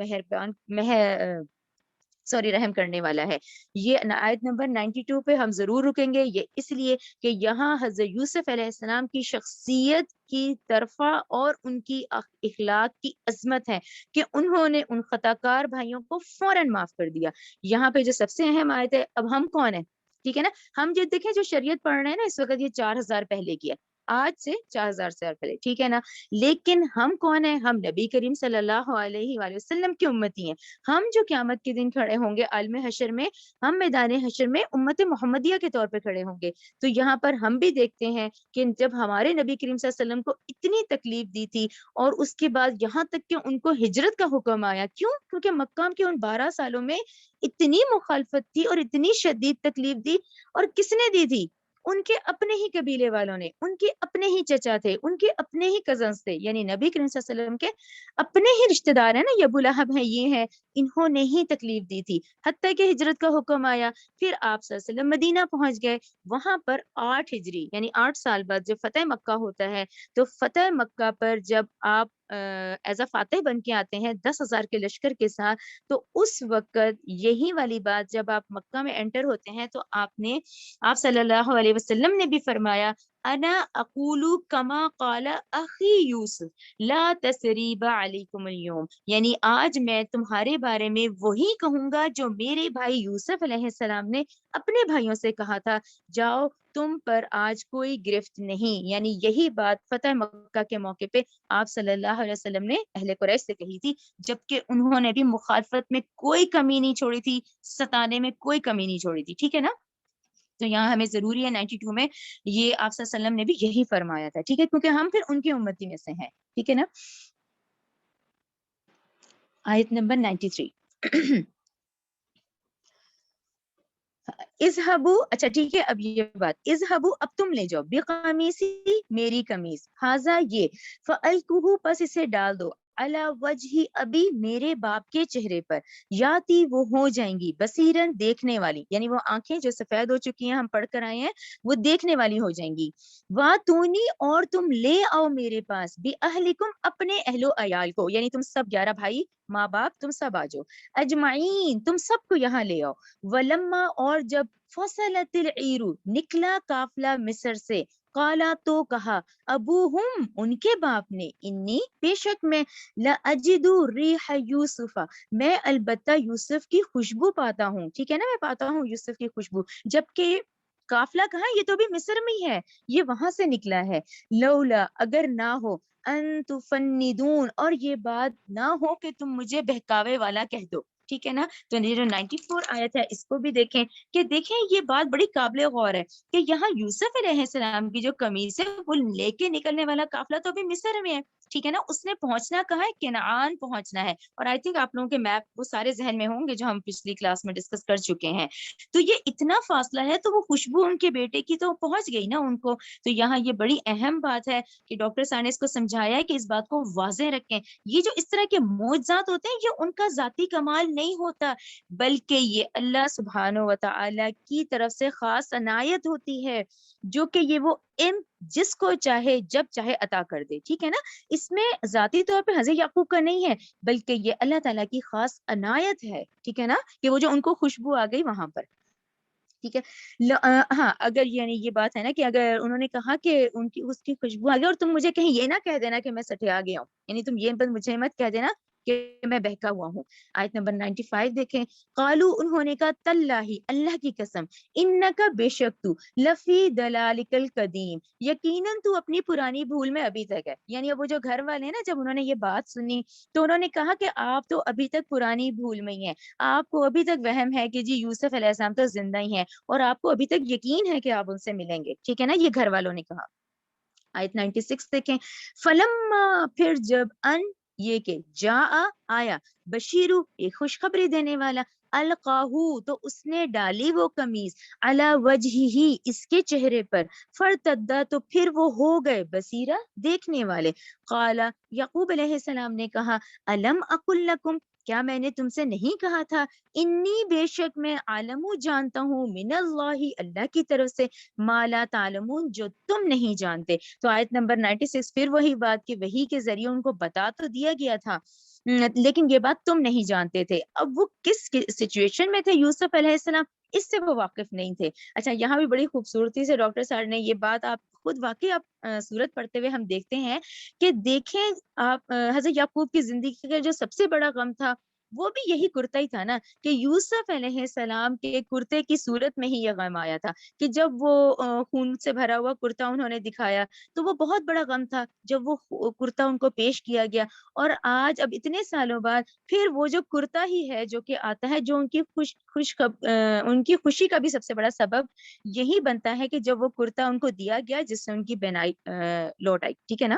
رحم کرنے والا ہے. یہ آیت نمبر 92 پہ ہم ضرور رکیں گے، یہ اس لیے کہ یہاں حضرت یوسف علیہ السلام کی شخصیت کی طرفہ اور ان کی اخلاق کی عظمت ہے کہ انہوں نے ان خطا کار بھائیوں کو فوراً معاف کر دیا. یہاں پہ جو سب سے اہم آیت ہے، اب ہم کون ہیں، ٹھیک ہے نا، ہم جو دیکھیں جو شریعت پڑھ رہے ہیں نا اس وقت، یہ 4000 پہلے کی ہے، آج سے 4000 سال پہلے، ٹھیک ہے نا. لیکن ہم کون ہیں، ہم نبی کریم صلی اللہ علیہ وآلہ وسلم کی امتی ہیں. ہم جو قیامت کے دن کھڑے ہوں گے عالم حشر میں، ہم میدان حشر میں امت محمدیہ کے طور پہ کھڑے ہوں گے. تو یہاں پر ہم بھی دیکھتے ہیں کہ جب ہمارے نبی کریم صلی اللہ علیہ وسلم کو اتنی تکلیف دی تھی اور اس کے بعد یہاں تک کہ ان کو ہجرت کا حکم آیا، کیوں، کیونکہ مکہ کے ان 12 سالوں میں اتنی مخالفت تھی اور اتنی شدید تکلیف دی، اور کس نے دی تھی، ان کے اپنے ہی قبیلے والوں نے، ان کے اپنے ہی چچا تھے، ان کے اپنے ہی کزنس تھے، یعنی نبی کریم صلی اللہ علیہ وسلم کے اپنے ہی رشتہ دار ہیں نا، یہ ابو لہب ہے، یہ ہے، انہوں نے ہی تکلیف دی تھی حتیٰ کہ ہجرت کا حکم آیا. پھر آپ صلی اللہ علیہ وسلم مدینہ پہنچ گئے، وہاں پر 8 ہجری یعنی 8 سال بعد جب فتح مکہ ہوتا ہے، تو فتح مکہ پر جب آپ ایز اے فاتح بن کے آتے ہیں 10,000 کے لشکر کے ساتھ، تو اس وقت یہی والی بات جب آپ مکہ میں انٹر ہوتے ہیں تو آپ صلی اللہ علیہ وسلم نے بھی فرمایا انا اقول کما قال اخی یوسف لا تثریب علیکم اليوم، یعنی آج میں تمہارے بارے میں وہی کہوں گا جو میرے بھائی یوسف علیہ السلام نے اپنے بھائیوں سے کہا تھا، جاؤ تم پر آج کوئی گرفت نہیں، یعنی یہی بات فتح مکہ کے موقع پہ آپ صلی اللہ علیہ وسلم نے اہل قریش سے کہی تھی، جبکہ انہوں نے بھی مخالفت میں کوئی کمی نہیں چھوڑی تھی، ستانے میں کوئی کمی نہیں چھوڑی تھی، ٹھیک ہے نا؟ تو یہاں ہمیں ضروری ہے 92 میں یہ آپ صلی اللہ علیہ وسلم نے بھی یہی فرمایا تھا، ٹھیک ہے، کیونکہ ہم پھر ان کی امتی میں سے ہیں، ٹھیک ہے نا؟ آیت نمبر 93 اذهبوا، اچھا ٹھیک ہے، اب یہ بات اذهبوا، اب تم لے جاؤ بقمیصی، میری قمیص، ھذا یہ، فالقوہ، پس اسے ڈال دو، علی وجہ ابی، میرے باپ کے چہرے پر، یاتی، وہ ہو جائیں گی، بصیرن، دیکھنے والی، یعنی وہ آنکھیں جو سفید ہو چکی ہیں ہم پڑھ کر آئے ہیں وہ دیکھنے والی ہو جائیں گی، واتونی، اور تم لے آؤ میرے پاس، باہلکم، اپنے اہل و عیال کو، یعنی تم سب 11 بھائی ماں باپ تم سب آ جاؤ، اجمعین، تم سب کو یہاں لے آؤ، ولما، اور جب فصلت العیر، نکلا قافلہ مصر سے، قالا، تو کہا، ابوہم، ان کے باپ نے، انی، بے شک میں، لاجد ریح یوسف، میں البتہ یوسف کی خوشبو پاتا ہوں، ٹھیک ہے نا، میں پاتا ہوں یوسف کی خوشبو، جبکہ قافلہ کہاں، یہ تو بھی مصر میں ہی ہے، یہ وہاں سے نکلا ہے، لولا، اگر نہ ہو، ان تفندون، اور یہ بات نہ ہو کہ تم مجھے بہکاوے والا کہہ دو، ٹھیک ہے نا؟ تو یہ جو 94 آیت ہے اس کو بھی دیکھیں کہ دیکھیں یہ بات بڑی قابل غور ہے کہ یہاں یوسف علیہ السلام کی جو قمیص ہے وہ لے کے نکلنے والا قافلہ تو بھی مصر میں ہے، ٹھیک ہے نا، اس نے پہنچنا کہاں ہے، کنعان پہنچنا ہے، اور آئی تھنک آپ لوگوں کے میپ وہ سارے ذہن میں ہوں گے جو ہم پچھلی کلاس میں ڈسکس کر چکے ہیں، تو یہ اتنا فاصلہ ہے تو وہ خوشبو ان کے بیٹے کی تو پہنچ گئی نا ان کو، تو یہاں یہ بڑی اہم بات ہے کہ ڈاکٹر صاحب نے اس کو سمجھایا ہے کہ اس بات کو واضح رکھیں، یہ جو اس طرح کے معجزات ہوتے ہیں یہ ان کا ذاتی کمال نہیں ہوتا، بلکہ یہ اللہ سبحانہ و تعالی کی طرف سے خاص عنایت ہوتی ہے، جو کہ یہ وہ علم جس کو چاہے جب چاہے عطا کر دے، ٹھیک ہے نا، اس میں ذاتی طور پہ حضرت یعقوب کا نہیں ہے بلکہ یہ اللہ تعالیٰ کی خاص عنایت ہے، ٹھیک ہے نا، کہ وہ جو ان کو خوشبو آ گئی وہاں پر، ٹھیک ہے، ہاں، اگر یعنی یہ بات ہے نا کہ اگر انہوں نے کہا کہ ان کی اس کی خوشبو آ گئی اور تم مجھے کہیں یہ نہ کہہ دینا کہ میں سٹیا گیا ہوں، یعنی تم یہ مجھے مت کہہ دینا کہ میں بہکا ہوا ہوں، آیت نمبر 95 دیکھیں، قالو، انہوں نے کہا، تاللہ، اللہ کی قسم، انکا، بے شک تو، لفی دلالک القدیم، یقیناً تو اپنی پرانی بھول میں ابھی تک ہے، یعنی وہ جو گھر والے ہیں نا جب انہوں نے یہ بات سنی تو انہوں نے کہا کہ آپ تو ابھی تک پرانی بھول میں ہی ہیں، آپ کو ابھی تک وہم ہے کہ جی یوسف علیہ السلام تو زندہ ہی ہیں اور آپ کو ابھی تک یقین ہے کہ آپ ان سے ملیں گے، ٹھیک ہے نا، یہ گھر والوں نے کہا، آیت 96 دیکھیں، فلما، پھر جب، ان، یہ کہ، جا، آیا، بشیرو، ایک خوشخبری دینے والا، القاہو، تو اس نے ڈالی وہ قمیص، علی وجہہ، اس کے چہرے پر، فرتدا، تو پھر وہ ہو گئے، بصیرہ، دیکھنے والے، قالا، یعقوب علیہ السلام نے کہا، الم اقل لکم، کیا میں نے تم سے نہیں کہا تھا، انی، بے شک میں، عالم، جانتا ہوں، من اللہ، اللہ کی طرف سے، ما لا تعلمون، جو تم نہیں جانتے، تو آیت نمبر 96 پھر وہی بات کہ وحی کے ذریعے ان کو بتا تو دیا گیا تھا لیکن یہ بات تم نہیں جانتے تھے، اب وہ کس سچویشن میں تھے یوسف علیہ السلام اس سے وہ واقف نہیں تھے، اچھا یہاں بھی بڑی خوبصورتی سے ڈاکٹر صاحب نے یہ بات، آپ خود واقعی آپ سورت پڑھتے ہوئے ہم دیکھتے ہیں کہ دیکھیں آپ حضرت یعقوب کی زندگی کا جو سب سے بڑا غم تھا وہ بھی یہی کرتا ہی تھا نا، کہ یوسف علیہ السلام کے کرتے کی صورت میں ہی یہ غم آیا تھا کہ جب وہ خون سے بھرا ہوا کرتا انہوں نے دکھایا تو وہ بہت بڑا غم تھا جب وہ کرتا ان کو پیش کیا گیا، اور آج اب اتنے سالوں بعد پھر وہ جو کرتا ہی ہے جو کہ آتا ہے جو ان کی ان کی خوشی کا بھی سب سے بڑا سبب یہی بنتا ہے کہ جب وہ کرتا ان کو دیا گیا جس سے ان کی بینائی لوٹ آئی، ٹھیک ہے نا،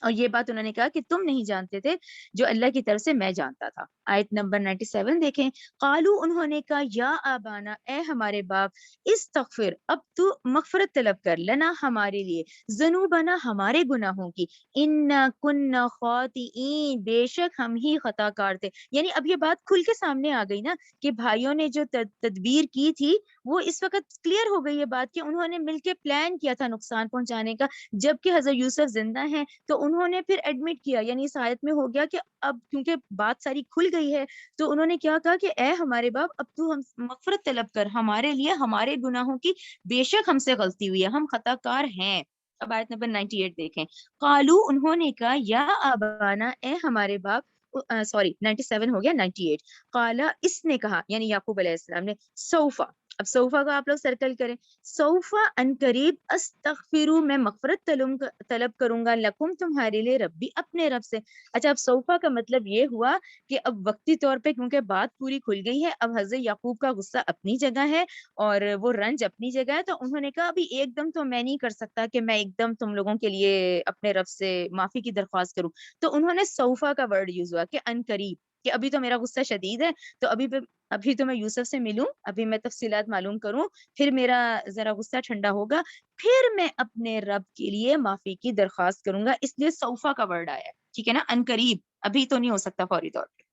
اور یہ بات انہوں نے کہا کہ تم نہیں جانتے تھے جو اللہ کی طرف سے میں جانتا تھا، آیت نمبر 97 دیکھیں، قالو، انہوں نے کہا، یا آبانا، اے ہمارے باپ، استغفر، اب تو مغفرت طلب کر، لنا، ہمارے لیے، ذنوبنا، ہمارے گناہوں کی، انا کننا خاطئین، بے شک ہم ہی خطا کار تھے، یعنی اب یہ بات کھل کے سامنے آ گئی نا کہ بھائیوں نے جو تدبیر کی تھی وہ اس وقت کلیئر ہو گئی یہ بات کہ انہوں نے مل کے پلان کیا تھا نقصان پہنچانے کا، جبکہ حضرت یوسف زندہ ہیں تو انہوں نے پھر ایڈمٹ کیا، یعنی اس آیت میں ہو گیا کہ اب کیونکہ بات ساری کھل گئی ہے تو انہوں نے کیا کہا کہ اے ہمارے باپ اب تو ہم مغفرت طلب کر ہمارے لیے ہمارے گناہوں کی، بے شک ہم سے غلطی ہوئی ہے، ہم خطا کار ہیں۔ اب آیت نمبر 98 دیکھیں، قالو انہوں نے کہا یا آبانا اے ہمارے باپ، سوری 97 ہو گیا 98، قالا اس نے کہا یعنی یعقوب علیہ السلام نے، سوفا، اب سوفا کو آپ لوگ سرکل کریں، سوفا ان قریب استغفرو میں مغفرت طلب کروں گا، لکم تمہارے لیے، ربی اپنے رب سے۔ اچھا اب سوفا کا مطلب یہ ہوا کہ اب وقتی طور پہ کیونکہ بات پوری کھل گئی ہے، اب حضرت یعقوب کا غصہ اپنی جگہ ہے اور وہ رنج اپنی جگہ ہے، تو انہوں نے کہا ابھی ایک دم تو میں نہیں کر سکتا کہ میں ایک دم تم لوگوں کے لیے اپنے رب سے معافی کی درخواست کروں، تو انہوں نے سوفا کا ورڈ یوز ہوا کہ ان قریب، کہ ابھی تو میرا غصہ شدید ہے، تو ابھی تو میں یوسف سے ملوں، ابھی میں تفصیلات معلوم کروں، پھر میرا ذرا غصہ ٹھنڈا ہوگا، پھر میں اپنے رب کے لیے معافی کی درخواست کروں گا، اس لیے سوفا کا ورڈ آیا ہے، ٹھیک ہے نا، ان قریب، ابھی تو نہیں ہو سکتا فوری طور پہ۔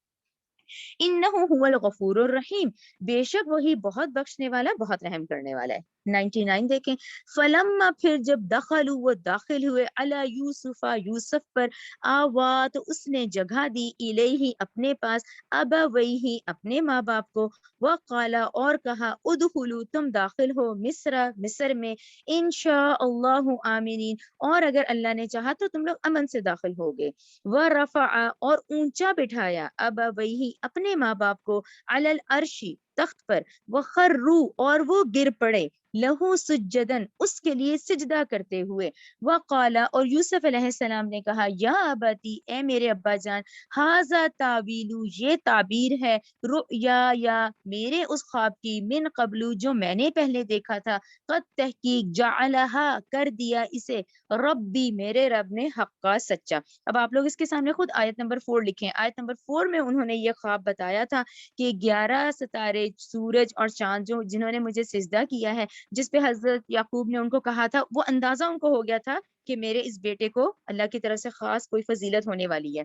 انہ هو الغفور الرحیم، بے شک وہی بہت بخشنے والا بہت رحم کرنے والا ہے۔ 99 دیکھیں، فلما پھر جب دخلوا وہ داخل ہوئے، علی یوسف یوسف پر، آوا تو اس نے جگہ دی، الیہ اپنے پاس، ابویہ اپنے ماں باپ کو، وقالا اور کہا، ادخلوا تم داخل ہو مصر مصر میں، انشاء اللہ آمینین، اور اگر اللہ نے چاہا تو تم لوگ امن سے داخل ہوگے، ورفع اور اونچا بٹھایا، ابویہ اپنے ماں باپ کو، علی العرشی تخت پر، وخروا اور وہ گر پڑے، لہو سجدن اس کے لیے سجدہ کرتے ہوئے، وقالا اور یوسف علیہ السلام نے کہا، یا اباتی اے میرے ابا جان، ھذا تعویل یہ تعبیر ہے، رؤیا یا میرے اس خواب کی، من قبل جو میں نے پہلے دیکھا تھا، قد تحقیق جعلہا کر دیا اسے، ربی میرے رب نے، حقا سچا۔ اب آپ لوگ اس کے سامنے خود آیت نمبر 4 لکھیں، آیت نمبر 4 میں انہوں نے یہ خواب بتایا تھا کہ 11 ستارے، سورج اور چاند جو جنہوں نے مجھے سجدہ کیا ہے، جس پہ حضرت یعقوب نے ان کو کہا تھا، وہ اندازہ ان کو ہو گیا تھا کہ میرے اس بیٹے کو اللہ کی طرف سے خاص کوئی فضیلت ہونے والی ہے۔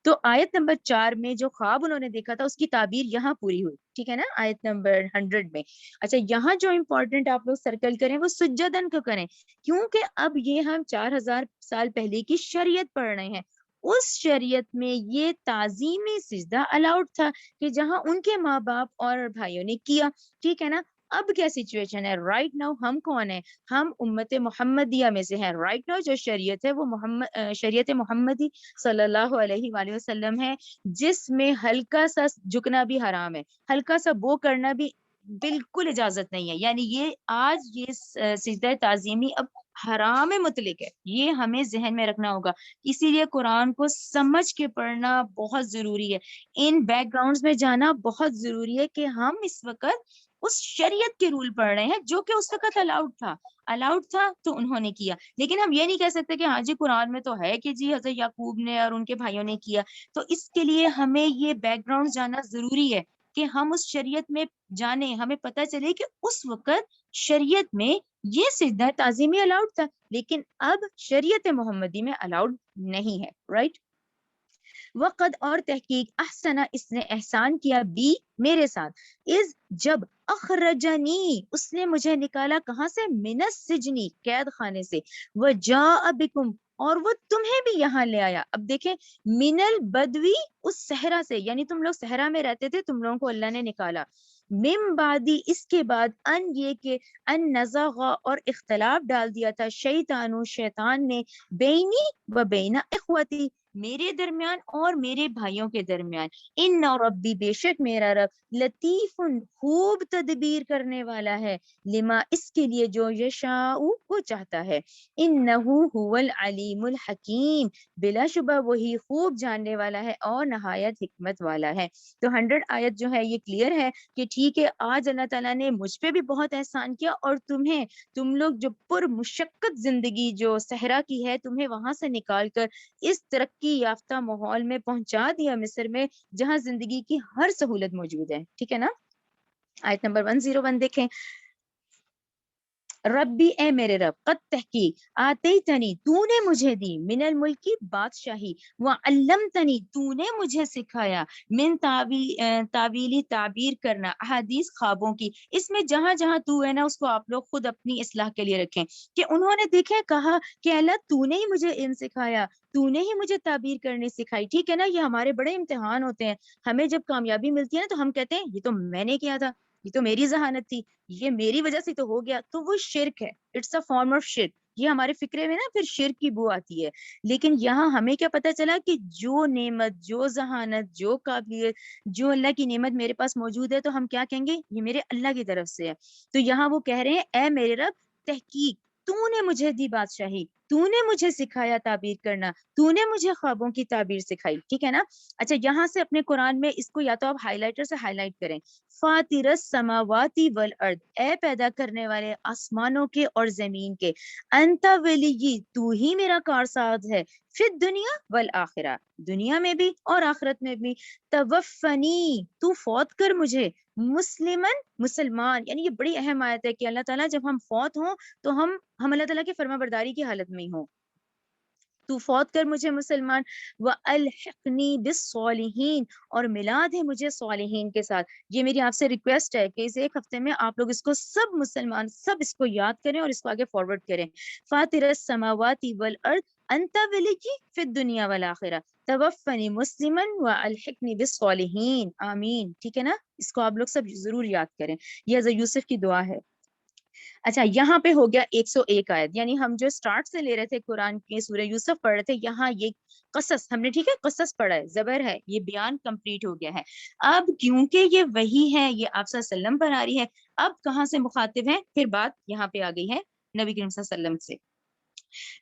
تو آیت نمبر 4 میں جو خواب انہوں نے دیکھا تھا اس کی تعبیر یہاں پوری ہوئی، ٹھیک ہے نا، آیت نمبر 100 میں۔ اچھا یہاں جو امپورٹنٹ آپ لوگ سرکل کریں وہ سجدن کو کریں، کیونکہ اب یہ ہم 4000 سال پہلے کی شریعت پڑھ رہے ہیں، اس شریعت میں یہ تعظیم سجدہ الاؤڈ تھا کہ جہاں ان کے ماں باپ اور بھائیوں نے کیا، ٹھیک ہے نا۔ اب کیا سچویشن ہے رائٹ ناؤ، ہم کون ہیں، ہم امت محمدیہ میں سے ہیں، رائٹ ناؤ جو شریعت ہے وہ شریعت محمدی صلی اللہ علیہ وآلہ وسلم ہے، جس میں ہلکا سا جھکنا بھی حرام ہے، ہلکا سا وہ کرنا بھی بالکل اجازت نہیں ہے، یعنی یہ آج یہ سجدہ تعظیمی اب حرام مطلق ہے، یہ ہمیں ذہن میں رکھنا ہوگا، اسی لیے قرآن کو سمجھ کے پڑھنا بہت ضروری ہے، ان بیک گراؤنڈز میں جانا بہت ضروری ہے کہ ہم اس وقت اس شریعت کے رول پڑھ رہے ہیں جو کہ اس وقت الاؤڈ تھا تو انہوں نے کیا، لیکن ہم یہ نہیں کہہ سکتے کہ ہاں جی قرآن میں تو ہے کہ جی حضرت یعقوب نے اور ان کے بھائیوں نے کیا، تو اس کے لیے ہمیں یہ بیک گراؤنڈ جانا ضروری ہے کہ ہم اس شریعت میں جانیں، ہمیں پتہ چلے کہ اس وقت شریعت میں یہ سجدہ تعظیمی الاؤڈ تھا، لیکن اب شریعت محمدی میں الاؤڈ نہیں ہے، رائٹ۔ وقد اور تحقیق احسنا اس نے احسان کیا، بی میرے ساتھ، از جب اخرجنی اس نے مجھے نکالا کہاں سے، من السجنی قید خانے سے، وجاء بکم اور وہ تمہیں بھی یہاں لے آیا۔ اب دیکھیں من البدوی اس صحرا سے، یعنی تم لوگ صحرا میں رہتے تھے، تم لوگوں کو اللہ نے نکالا، من بعدی اس کے بعد، ان یہ کہ ان نزغ اور اختلاف ڈال دیا تھا، شیطانو شیطان نے، بینی و بین اخوتی میرے درمیان اور میرے بھائیوں کے درمیان، ان ربی بے شک میرا رب، لطیف خوب تدبیر کرنے والا ہے، لما اس کے لیے جو یشاء وہ چاہتا ہے، انہ هو العلیم الحکیم بلا شبہ وہی خوب جاننے والا ہے اور نہایت حکمت والا ہے۔ تو 100 آیت جو ہے یہ کلیئر ہے کہ ٹھیک ہے آج اللہ تعالیٰ نے مجھ پہ بھی بہت احسان کیا، اور تم لوگ جو پر مشقت زندگی جو صحرا کی ہے، تمہیں وہاں سے نکال کر اس ترقی یافتہ ماحول میں پہنچا دیا مصر میں، جہاں زندگی کی ہر سہولت موجود ہے، ٹھیک ہے نا۔ آیت نمبر 101 دیکھیں، ربی اے میرے رب، قد تحقیق، آتیتنی تو نے مجھے دی، من الملکی بادشاہی، وعلمتنی تو نے مجھے سکھایا، من تعویلی تعبیر کرنا، احادیث خوابوں کی. اس میں جہاں جہاں تو ہے نا اس کو آپ لوگ خود اپنی اصلاح کے لیے رکھیں کہ انہوں نے دیکھے کہا کہ اللہ تو نے ہی مجھے علم سکھایا، تو نے ہی مجھے تعبیر کرنے سکھائی. ٹھیک ہے نا، یہ ہمارے بڑے امتحان ہوتے ہیں. ہمیں جب کامیابی ملتی ہے نا تو ہم کہتے ہیں یہ تو میں نے کیا تھا، یہ تو میری ذہانت تھی، یہ میری وجہ سے تو ہو گیا. تو وہ شرک ہے، اٹس اے فارم آف شرک. یہ ہمارے فکرے میں نا پھر شرک کی بو آتی ہے. لیکن یہاں ہمیں کیا پتا چلا کہ جو نعمت، جو ذہانت، جو قابلیت، جو اللہ کی نعمت میرے پاس موجود ہے تو ہم کیا کہیں گے، یہ میرے اللہ کی طرف سے ہے. تو یہاں وہ کہہ رہے ہیں اے میرے رب تحقیق تو نے مجھے دی بادشاہی، تو نے مجھے سکھایا تعبیر کرنا، تو نے مجھے خوابوں کی تعبیر سکھائی. ٹھیک ہے نا. اچھا یہاں سے اپنے قرآن میں اس کو یا تو آپ ہائی لائٹر سے ہائی لائٹ کریں. فاطر السماواتی والارض، اے پیدا کرنے والے آسمانوں کے اور زمین کے، انت ولی تو ہی میرا کارساز ہے، فی الدنیا والآخرہ، دنیا میں بھی اور آخرت میں بھی، توفنی تو فوت کر مجھے، مسلمن مسلمان. یعنی یہ بڑی اہم آیت ہے کہ اللہ تعالیٰ جب ہم فوت ہوں تو ہم اللہ تعالیٰ کی فرما برداری کی حالت میں ہی ہوں. تو فوت کر مجھے مسلمان، وَأَلْحِقْنِي بِالصَّالِحِينَ، اور ملا دے مجھے صالحین کے ساتھ. یہ میری آپ سے ریکویسٹ ہے کہ اس ایک ہفتے میں آپ لوگ اس کو سب مسلمان سب اس کو یاد کریں اور اس کو آگے فارورڈ کریں. فاطر السماوات والارض انت ولی فی الدنیا والآخرہ توفنی مسلما والحقنی بالصالحین. آمین. ٹھیک ہے نا، اس کو آپ لوگ سب ضرور یاد کریں. یہ حضرت یوسف کی دعا ہے. اچھا یہاں پہ ہو گیا 101 آیت، یعنی ہم جو سٹارٹ سے لے رہے تھے قرآن کے سورہ یوسف پڑھ رہے تھے، یہاں یہ قصص ہم نے ٹھیک ہے قصص پڑھا ہے، زبر ہے، یہ بیان کمپلیٹ ہو گیا ہے. اب کیونکہ یہ وہی ہے، یہ آپ صلی اللہ علیہ وسلم پر آ رہی ہے، اب کہاں سے مخاطب ہے، پھر بات یہاں پہ آ گئی ہے نبی کریم صلی اللہ علیہ وسلم سے.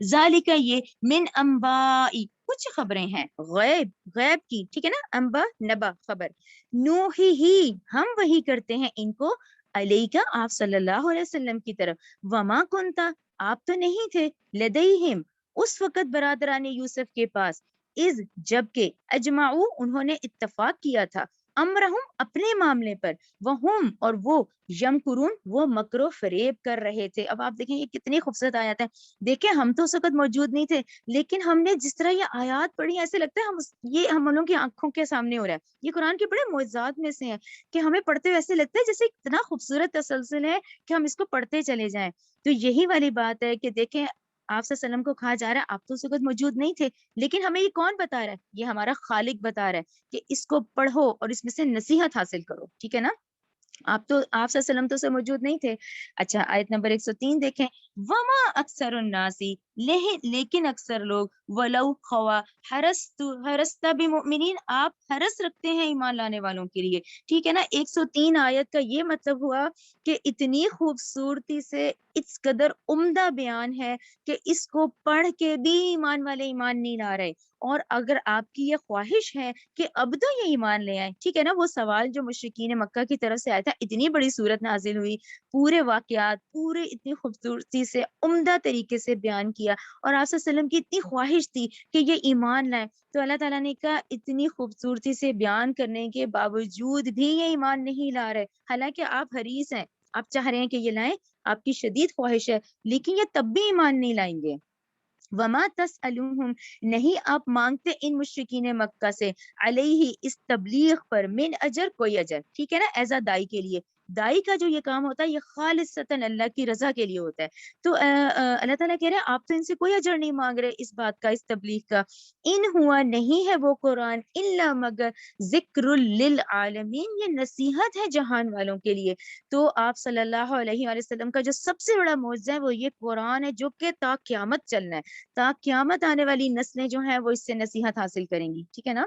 ذالک یہ من انبائی کچھ خبریں ہیں، غیب غیب کی. ٹھیک ہے نا، انبا نبا خبر، نوحی ہی ہم وہی کرتے ہیں ان کو، علیکا آپ صلی اللہ علیہ وسلم کی طرف، وما کنتا آپ تو نہیں تھے، لدیہم اس وقت برادران یوسف کے پاس، از جبکہ اجمعو انہوں نے اتفاق کیا تھا، امرہم اپنے معاملے پر، وہم اور وہ، یمکرون وہ مکر و فریب کر رہے تھے. اب آپ دیکھیں یہ کتنی خوبصورت آیات ہے. دیکھیں ہم تو اس وقت موجود نہیں تھے، لیکن ہم نے جس طرح یہ آیات پڑھی ایسے لگتا ہے یہ ہم لوگوں کی آنکھوں کے سامنے ہو رہا ہے. یہ قرآن کے بڑے معجزات میں سے ہیں کہ ہمیں پڑھتے ہوئے ایسے لگتا ہے جیسے اتنا خوبصورت تسلسل ہے کہ ہم اس کو پڑھتے چلے جائیں. تو یہی والی بات ہے کہ دیکھیں آپ صلی اللہ علیہ وسلم کو کہا جا رہا ہے آپ تو اس وقت موجود نہیں تھے، لیکن ہمیں یہ کون بتا رہا ہے، یہ ہمارا خالق بتا رہا ہے کہ اس کو پڑھو اور اس میں سے نصیحت حاصل کرو. ٹھیک ہے نا. آپ صلی اللہ علیہ وسلم تو سے موجود نہیں تھے. اچھا آیت نمبر 103 دیکھیں، وما اکثر الناسی لیکن اکثر لوگ، ولو خوا حرست بمؤمنین آپ حرس رکھتے ہیں ایمان لانے والوں کے لیے. ٹھیک ہے نا. 103 آیت کا یہ مطلب ہوا کہ اتنی خوبصورتی سے اس قدر عمدہ بیان ہے کہ اس کو پڑھ کے بھی ایمان والے ایمان نہیں لا رہے. اور اگر آپ کی یہ خواہش ہے کہ اب تو یہ ایمان لے آئیں، ٹھیک ہے نا، وہ سوال جو مشرکین مکہ کی طرف سے آیا تھا، اتنی بڑی صورت نازل ہوئی، پورے واقعات پورے اتنی خوبصورتی سے عمدہ طریقے سے بیان کیا، اور آپ صلی اللہ علیہ وسلم کی اتنی خواہش تھی کہ یہ ایمان لائیں، تو اللہ تعالیٰ نے کہا اتنی خوبصورتی سے بیان کرنے کے باوجود بھی یہ ایمان نہیں لا رہے، حالانکہ آپ حریص ہیں، آپ چاہ رہے ہیں کہ یہ لائیں، آپ کی شدید خواہش ہے، لیکن یہ تب بھی ایمان نہیں لائیں گے. وما تسألوہم نہیں آپ مانگتے ان مشرکین مکہ سے، علیہ اس تبلیغ پر، من اجر کوئی اجر. ٹھیک ہے نا. ایز اے دائی کے لیے، دائی کا جو یہ کام ہوتا ہے یہ خالصتاً اللہ کی رضا کے لیے ہوتا ہے. تو اللہ تعالیٰ کہہ رہے ہیں آپ تو ان سے کوئی اجر نہیں مانگ رہے اس بات کا، اس تبلیغ کا. ان ہوا نہیں ہے وہ قرآن الا مگر ذکر للعالمین یہ نصیحت ہے جہان والوں کے لیے. تو آپ صلی اللہ علیہ وآلہ وسلم کا جو سب سے بڑا معجزہ ہے وہ یہ قرآن ہے، جو کہ تا قیامت چلنا ہے، تا قیامت آنے والی نسلیں جو ہیں وہ اس سے نصیحت حاصل کریں گی. ٹھیک ہے نا.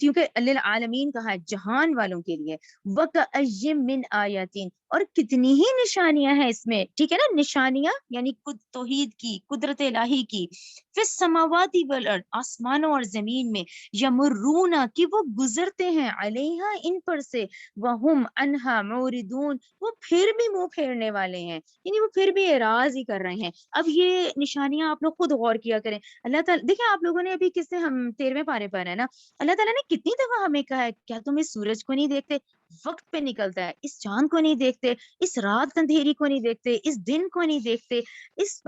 کیونکہ للعالمین کہا ہے جہان والوں کے لیے. وَكَأَيٍّ مِّنْ آیَاتٍ اور کتنی ہی نشانیاں ہیں اس میں. ٹھیک ہے نا. نشانیاں یعنی توحید کی، قدرت الہی کی. فِي السَّمَاوَاتِ وَالْأَرْضِ آسمانوں اور زمین میں، یمرون کہ وہ گزرتے ہیں، علیہا ان پر سے، وَهُمْ عَنْهَا مُعْرِضُونَ وہ پھر بھی منہ پھیرنے والے ہیں، یعنی وہ پھر بھی اعراض ہی کر رہے ہیں. اب یہ نشانیاں آپ لوگ خود غور کیا کریں. اللہ تعالیٰ دیکھیں آپ لوگوں نے ابھی کس سے ہم 13ویں پارے پر ہے نا، اللہ تعالیٰ نے کتنی دفعہ ہمیں کہا ہے کیا تم اس سورج کو نہیں دیکھتے، وقت پہ نکلتا ہے. اس چاند کو نہیں دیکھتے, اس رات اندھیری کو نہیں دیکھتے, اس دن کو نہیں دیکھتے, اس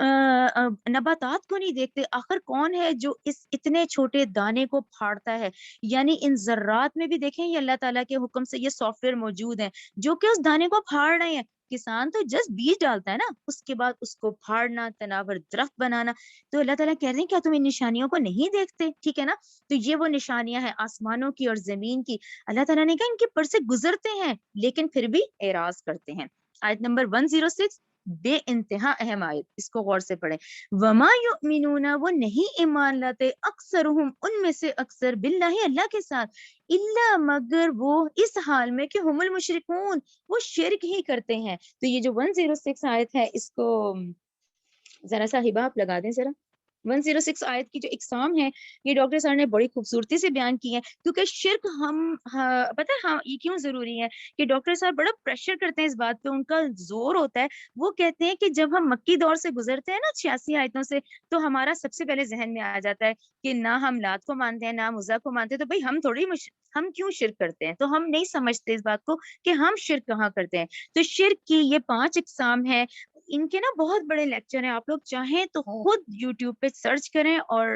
نباتات کو نہیں دیکھتے. آخر کون ہے جو اس اتنے چھوٹے دانے کو پھاڑتا ہے؟ یعنی ان ذرات میں بھی دیکھیں یہ اللہ تعالیٰ کے حکم سے یہ سافٹ ویئر موجود ہیں جو کہ اس دانے کو پھاڑ رہے ہیں. کسان تو جسٹ بیج ڈالتا ہے نا, اس کے بعد اس کو پھاڑنا, تناور درخت بنانا. تو اللہ تعالیٰ کہہ رہے ہیں کیا تم ان نشانیوں کو نہیں دیکھتے؟ ٹھیک ہے نا. تو یہ وہ نشانیاں ہیں آسمانوں کی اور زمین کی. اللہ تعالیٰ نے کہا ان کے پر سے گزرتے ہیں لیکن پھر بھی اعراض کرتے ہیں. آیت نمبر 106 بے انتہا اہم آیت, اس کو غور سے پڑھیں. وما یؤمنون, وہ نہیں ایمان لاتے, اکثرہم, ان میں سے اکثر, باللہ, اللہ کے ساتھ, الا, مگر وہ اس حال میں کہ ہم المشرکون, وہ شرک ہی کرتے ہیں. تو یہ جو 106 آیت ہے اس کو ذرا سا ہبا آپ لگا دیں ذرا. 106 آیت کی جو اقسام ہے یہ ڈاکٹر صاحب نے بڑی خوبصورتی سے بیان کی ہے, کیونکہ شرک پتہ ہے ہاں یہ کیوں ضروری ہے کہ ڈاکٹر صاحب بڑا پریشر کرتے ہیں اس بات پہ, ان کا زور ہوتا ہے. وہ کہتے ہیں کہ جب ہم مکی دور سے گزرتے ہیں نا 86 آیتوں سے, تو ہمارا سب سے پہلے ذہن میں آ جاتا ہے کہ نہ ہم لات کو مانتے ہیں نہ عزیٰ کو مانتے ہیں, تو بھائی ہم ہم کیوں شرک کرتے ہیں؟ تو ہم نہیں سمجھتے اس بات کو کہ ہم شرک کہاں کرتے ہیں. تو شرک کی یہ 5 اقسام ہیں. ان کے نا بہت بڑے لیکچر ہیں, آپ لوگ چاہیں تو خود یوٹیوب پہ سرچ کریں اور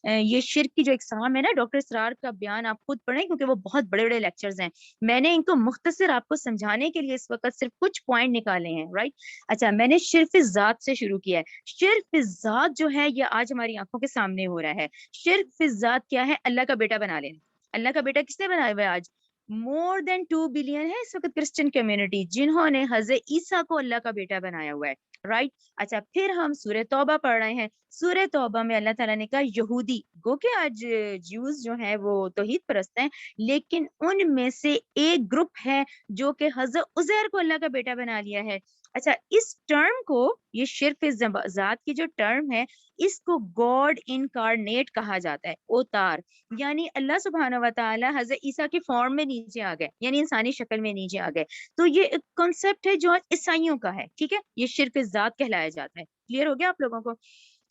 یہ شرک کی جو اقسام ہے نا ڈاکٹر اسرار کا بیان آپ خود پڑھیں, کیونکہ وہ بہت بڑے بڑے لیکچرز ہیں. میں نے ان کو مختصر آپ کو سمجھانے کے لیے اس وقت صرف کچھ پوائنٹ نکالے ہیں, رائٹ. اچھا, میں نے شرک ذات سے شروع کیا ہے. شرک ذات جو ہے یہ آج ہماری آنکھوں کے سامنے ہو رہا ہے. شرک ذات کیا ہے؟ اللہ کا بیٹا بنا لینا. اللہ کا بیٹا کس نے بنایا ہوا ہے؟ آج مور دین 2 بلین ہے اس وقت کرسچن کمیونٹی جنہوں نے حضرت عیسیٰ کو اللہ کا بیٹا بنایا ہوا ہے, رائٹ. اچھا, پھر ہم سورہ توبہ پڑھ رہے ہیں. سورہ توبہ میں اللہ تعالیٰ نے کہا یہودی, گو کہ آج جیوز جو ہیں وہ توحید پرست ہیں, لیکن ان میں سے ایک گروپ ہے جو کہ حضرت عزیر کو اللہ کا بیٹا بنا لیا ہے. اچھا, اس ٹرم کو, یہ شرک ذات کی جو ٹرم ہے, اس کو گاڈ انکارنیٹ کہا جاتا ہے, اوتار. یعنی اللہ سبحانہ و تعالی حضرت عیسیٰ کی فارم میں نیچے آ گئے, یعنی انسانی شکل میں نیچے آ گئے. تو یہ ایک کنسپٹ ہے جو آج عیسائیوں کا ہے, ٹھیک ہے. یہ شرک ذات کہلایا جاتا ہے. کلیئر ہو گیا آپ لوگوں کو؟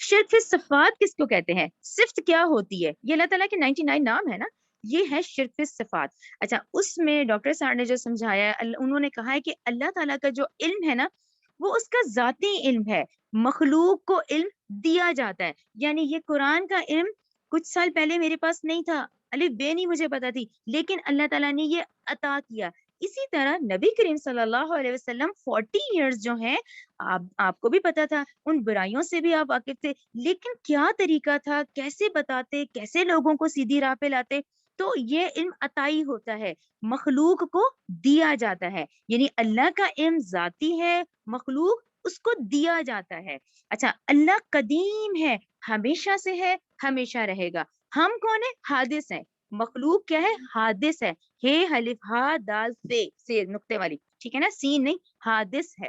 شرک صفات کس کو کہتے ہیں؟ صفت کیا ہوتی ہے؟ یہ اللہ تعالیٰ کے 99 نام ہے نا, یہ ہے شرک صفات. اچھا, اس میں ڈاکٹر صاحب نے جو سمجھایا ہے, انہوں نے کہا ہے کہ اللہ تعالیٰ کا جو علم ہے نا وہ اس کا ذاتی علم ہے, مخلوق کو علم دیا جاتا ہے. یعنی یہ قرآن کا علم کچھ سال پہلے میرے پاس نہیں تھا, الف بے نہیں مجھے پتا تھی, لیکن اللہ تعالیٰ نے یہ عطا کیا. اسی طرح نبی کریم صلی اللہ علیہ وسلم 40 ایئرز جو ہیں, آپ کو بھی پتا تھا, ان برائیوں سے بھی آپ واقف تھے, لیکن کیا طریقہ تھا, کیسے بتاتے, کیسے لوگوں کو سیدھی راہ پہ لاتے. تو یہ علم عطائی ہوتا ہے, مخلوق کو دیا جاتا ہے. یعنی اللہ کا علم ذاتی ہے, مخلوق اس کو دیا جاتا ہے. اچھا, اللہ قدیم ہے, ہمیشہ سے ہے, ہمیشہ رہے گا. ہم کون ہے؟ حادث ہے. مخلوق کیا ہے؟ حادث ہے. ہے الف ہا دال سے نقطے والی, ٹھیک ہے نا, سین نہیں, حادث ہے.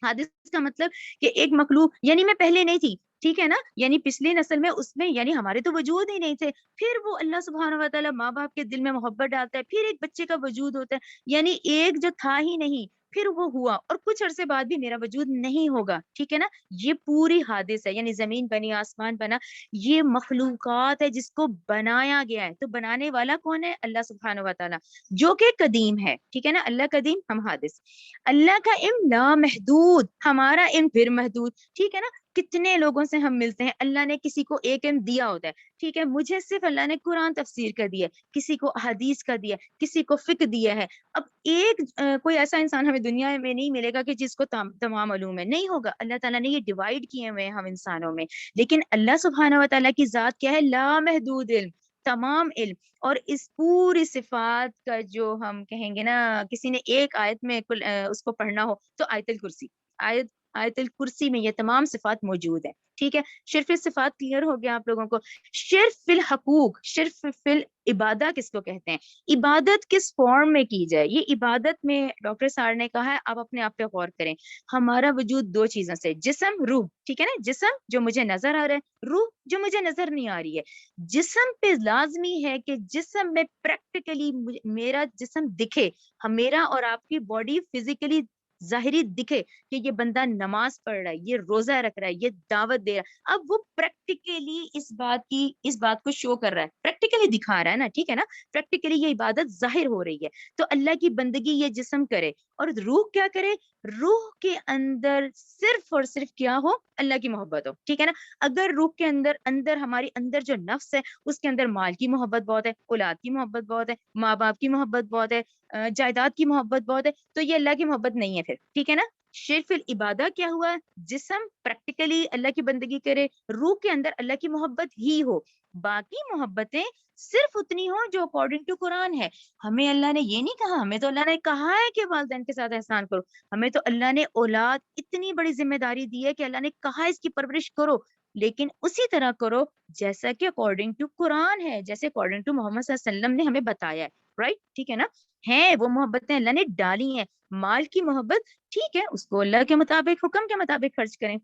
حادث کا مطلب کہ ایک مخلوق, یعنی میں پہلے نہیں تھی, ٹھیک ہے نا, یعنی پچھلی نسل میں اس میں یعنی ہمارے تو وجود ہی نہیں تھے, پھر وہ اللہ سبحانہ و تعالیٰ ماں باپ کے دل میں محبت ڈالتا ہے, پھر ایک بچے کا وجود ہوتا ہے, یعنی ایک جو تھا ہی نہیں پھر وہ ہوا, اور کچھ عرصے بعد بھی میرا وجود نہیں ہوگا, ٹھیک ہے نا. یہ پوری حادث ہے, یعنی زمین بنی, آسمان بنا, یہ مخلوقات ہے جس کو بنایا گیا ہے. تو بنانے والا کون ہے؟ اللہ سبحانہ و تعالیٰ جو کہ قدیم ہے, ٹھیک ہے نا. اللہ قدیم, ہم حادث. اللہ کا علم لامحدود, ہمارا علم پھر محدود, ٹھیک ہے نا. کتنے لوگوں سے ہم ملتے ہیں, اللہ نے کسی کو ایک علم دیا ہوتا ہے, ٹھیک ہے. مجھے صرف اللہ نے قرآن تفسیر کا دیا, کسی کو حدیث کا دیا, کسی کو فقہ دیا ہے. اب ایک کوئی ایسا انسان ہمیں دنیا میں نہیں ملے گا کہ جس کو تمام علوم ہے, نہیں ہوگا. اللہ تعالیٰ نے یہ ڈیوائڈ کیے ہوئے ہیں ہم انسانوں میں, لیکن اللہ سبحانہ و تعالیٰ کی ذات کیا ہے؟ لامحدود علم, تمام علم. اور اس پوری صفات کا جو ہم کہیں گے نا, کسی نے ایک آیت میں اس کو پڑھنا ہو تو آیت الکرسی, آیت الکرسی میں یہ تمام صفات موجود ہے, ٹھیک ہے. شرف صفات کلیئر ہو گیا آپ لوگوں کو. شرف فی الحقوق, شرف فی العبادہ کس کو کہتے ہیں؟ عبادت کس فارم میں کی جائے. یہ عبادت میں ڈاکٹر سار نے کہا ہے, آپ اپنے آپ پہ غور کریں. ہمارا وجود 2 چیزوں سے, جسم, روح, ٹھیک ہے نا. جسم جو مجھے نظر آ رہا ہے, روح جو مجھے نظر نہیں آ رہی ہے. جسم پہ لازمی ہے کہ جسم میں پریکٹیکلی میرا جسم دکھے, میرا اور آپ کی باڈی فزیکلی ظاہری دکھے کہ یہ بندہ نماز پڑھ رہا ہے، یہ روزہ رکھ رہا ہے، یہ دعوت دے رہا ہے، اب وہ پریکٹیکلی اس بات کو شو کر رہا ہے، پریکٹیکلی دکھا رہا ہے نا، ٹھیک ہے نا، پریکٹیکلی یہ عبادت ظاہر ہو رہی ہے، تو اللہ کی بندگی یہ جسم کرے، اور روح کیا کرے؟ روح کے اندر صرف اور صرف کیا ہو؟ اللہ کی محبت ہو، ٹھیک ہے نا۔ اگر روح کے اندر ہماری اندر جو نفس ہے اس کے اندر مال کی محبت بہت ہے، اولاد کی محبت بہت ہے، ماں باپ کی محبت بہت ہے، جائیداد کی محبت بہت ہے، تو یہ اللہ کی محبت نہیں ہے پھر، ٹھیک ہے نا۔ شرف العبادہ کیا ہوا؟ جسم پریکٹیکلی اللہ کی بندگی کرے، روح کے اندر اللہ کی محبت ہی ہو، باقی محبتیں صرف اتنی ہو جو اکارڈنگ ٹو قرآن ہے۔ ہمیں اللہ نے یہ نہیں کہا، ہمیں تو اللہ نے کہا ہے کہ والدین کے ساتھ احسان کرو، ہمیں تو اللہ نے اولاد اتنی بڑی ذمہ داری دی ہے کہ اللہ نے کہا اس کی پرورش کرو، لیکن اسی طرح کرو جیسا کہ اکارڈنگ ٹو قرآن ہے، جیسے اکارڈنگ ٹو محمد صلی اللہ علیہ وسلم نے ہمیں بتایا ہے، رائٹ، ٹھیک ہے نا۔ ہیں وہ محبتیں اللہ نے ڈالی ہیں، مال کی محبت ٹھیک ہے، اس کو اللہ کے مطابق، حکم کے مطابق خرچ کریں۔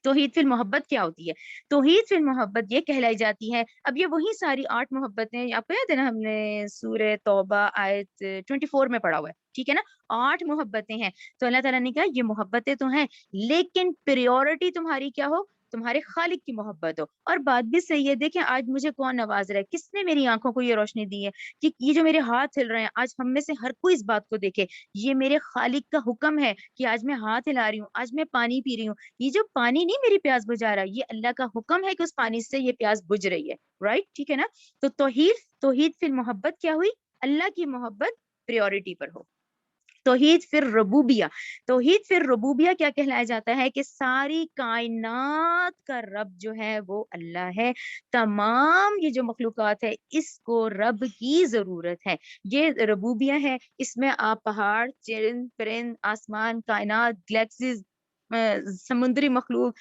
توحید فی المحبت کیا ہوتی ہے؟ توحید فی المحبت یہ کہلائی جاتی ہے، اب یہ وہی ساری 8 محبتیں آپ کو یاد ہے نا، ہم نے سورہ توبہ آیت 24 میں پڑھا ہوا ہے، ٹھیک ہے نا، 8 محبتیں ہیں، تو اللہ تعالیٰ نے کہا یہ محبتیں تو ہیں لیکن پریورٹی تمہاری کیا ہو؟ تمہارے خالق کی محبت ہو۔ اور بات بھی صحیح ہے، دیکھیں آج مجھے کون نواز رہا ہے، کس نے میری آنکھوں کو یہ روشنی دی ہے کہ یہ جو میرے ہاتھ ہل رہے ہیں، آج ہم میں سے ہر کوئی اس بات کو دیکھے، یہ میرے خالق کا حکم ہے کہ آج میں ہاتھ ہلا رہی ہوں، آج میں پانی پی رہی ہوں، یہ جو پانی نہیں میری پیاس بجھا رہا، یہ اللہ کا حکم ہے کہ اس پانی سے یہ پیاس بجھ رہی ہے، رائٹ، ٹھیک ہے نا۔ تو توحید فی المحبت کیا ہوئی؟ اللہ کی محبت پریورٹی پر ہو۔ توحید فی الربوبیہ، توحید فی الربوبیہ کیا کہلایا جاتا ہے کہ ساری کائنات کا رب جو ہے وہ اللہ ہے، تمام یہ جو مخلوقات ہے اس کو رب کی ضرورت ہے، یہ ربوبیہ ہے، اس میں آپ پہاڑ، چرند پرند، آسمان، کائنات، گلیکسیز، سمندری مخلوق،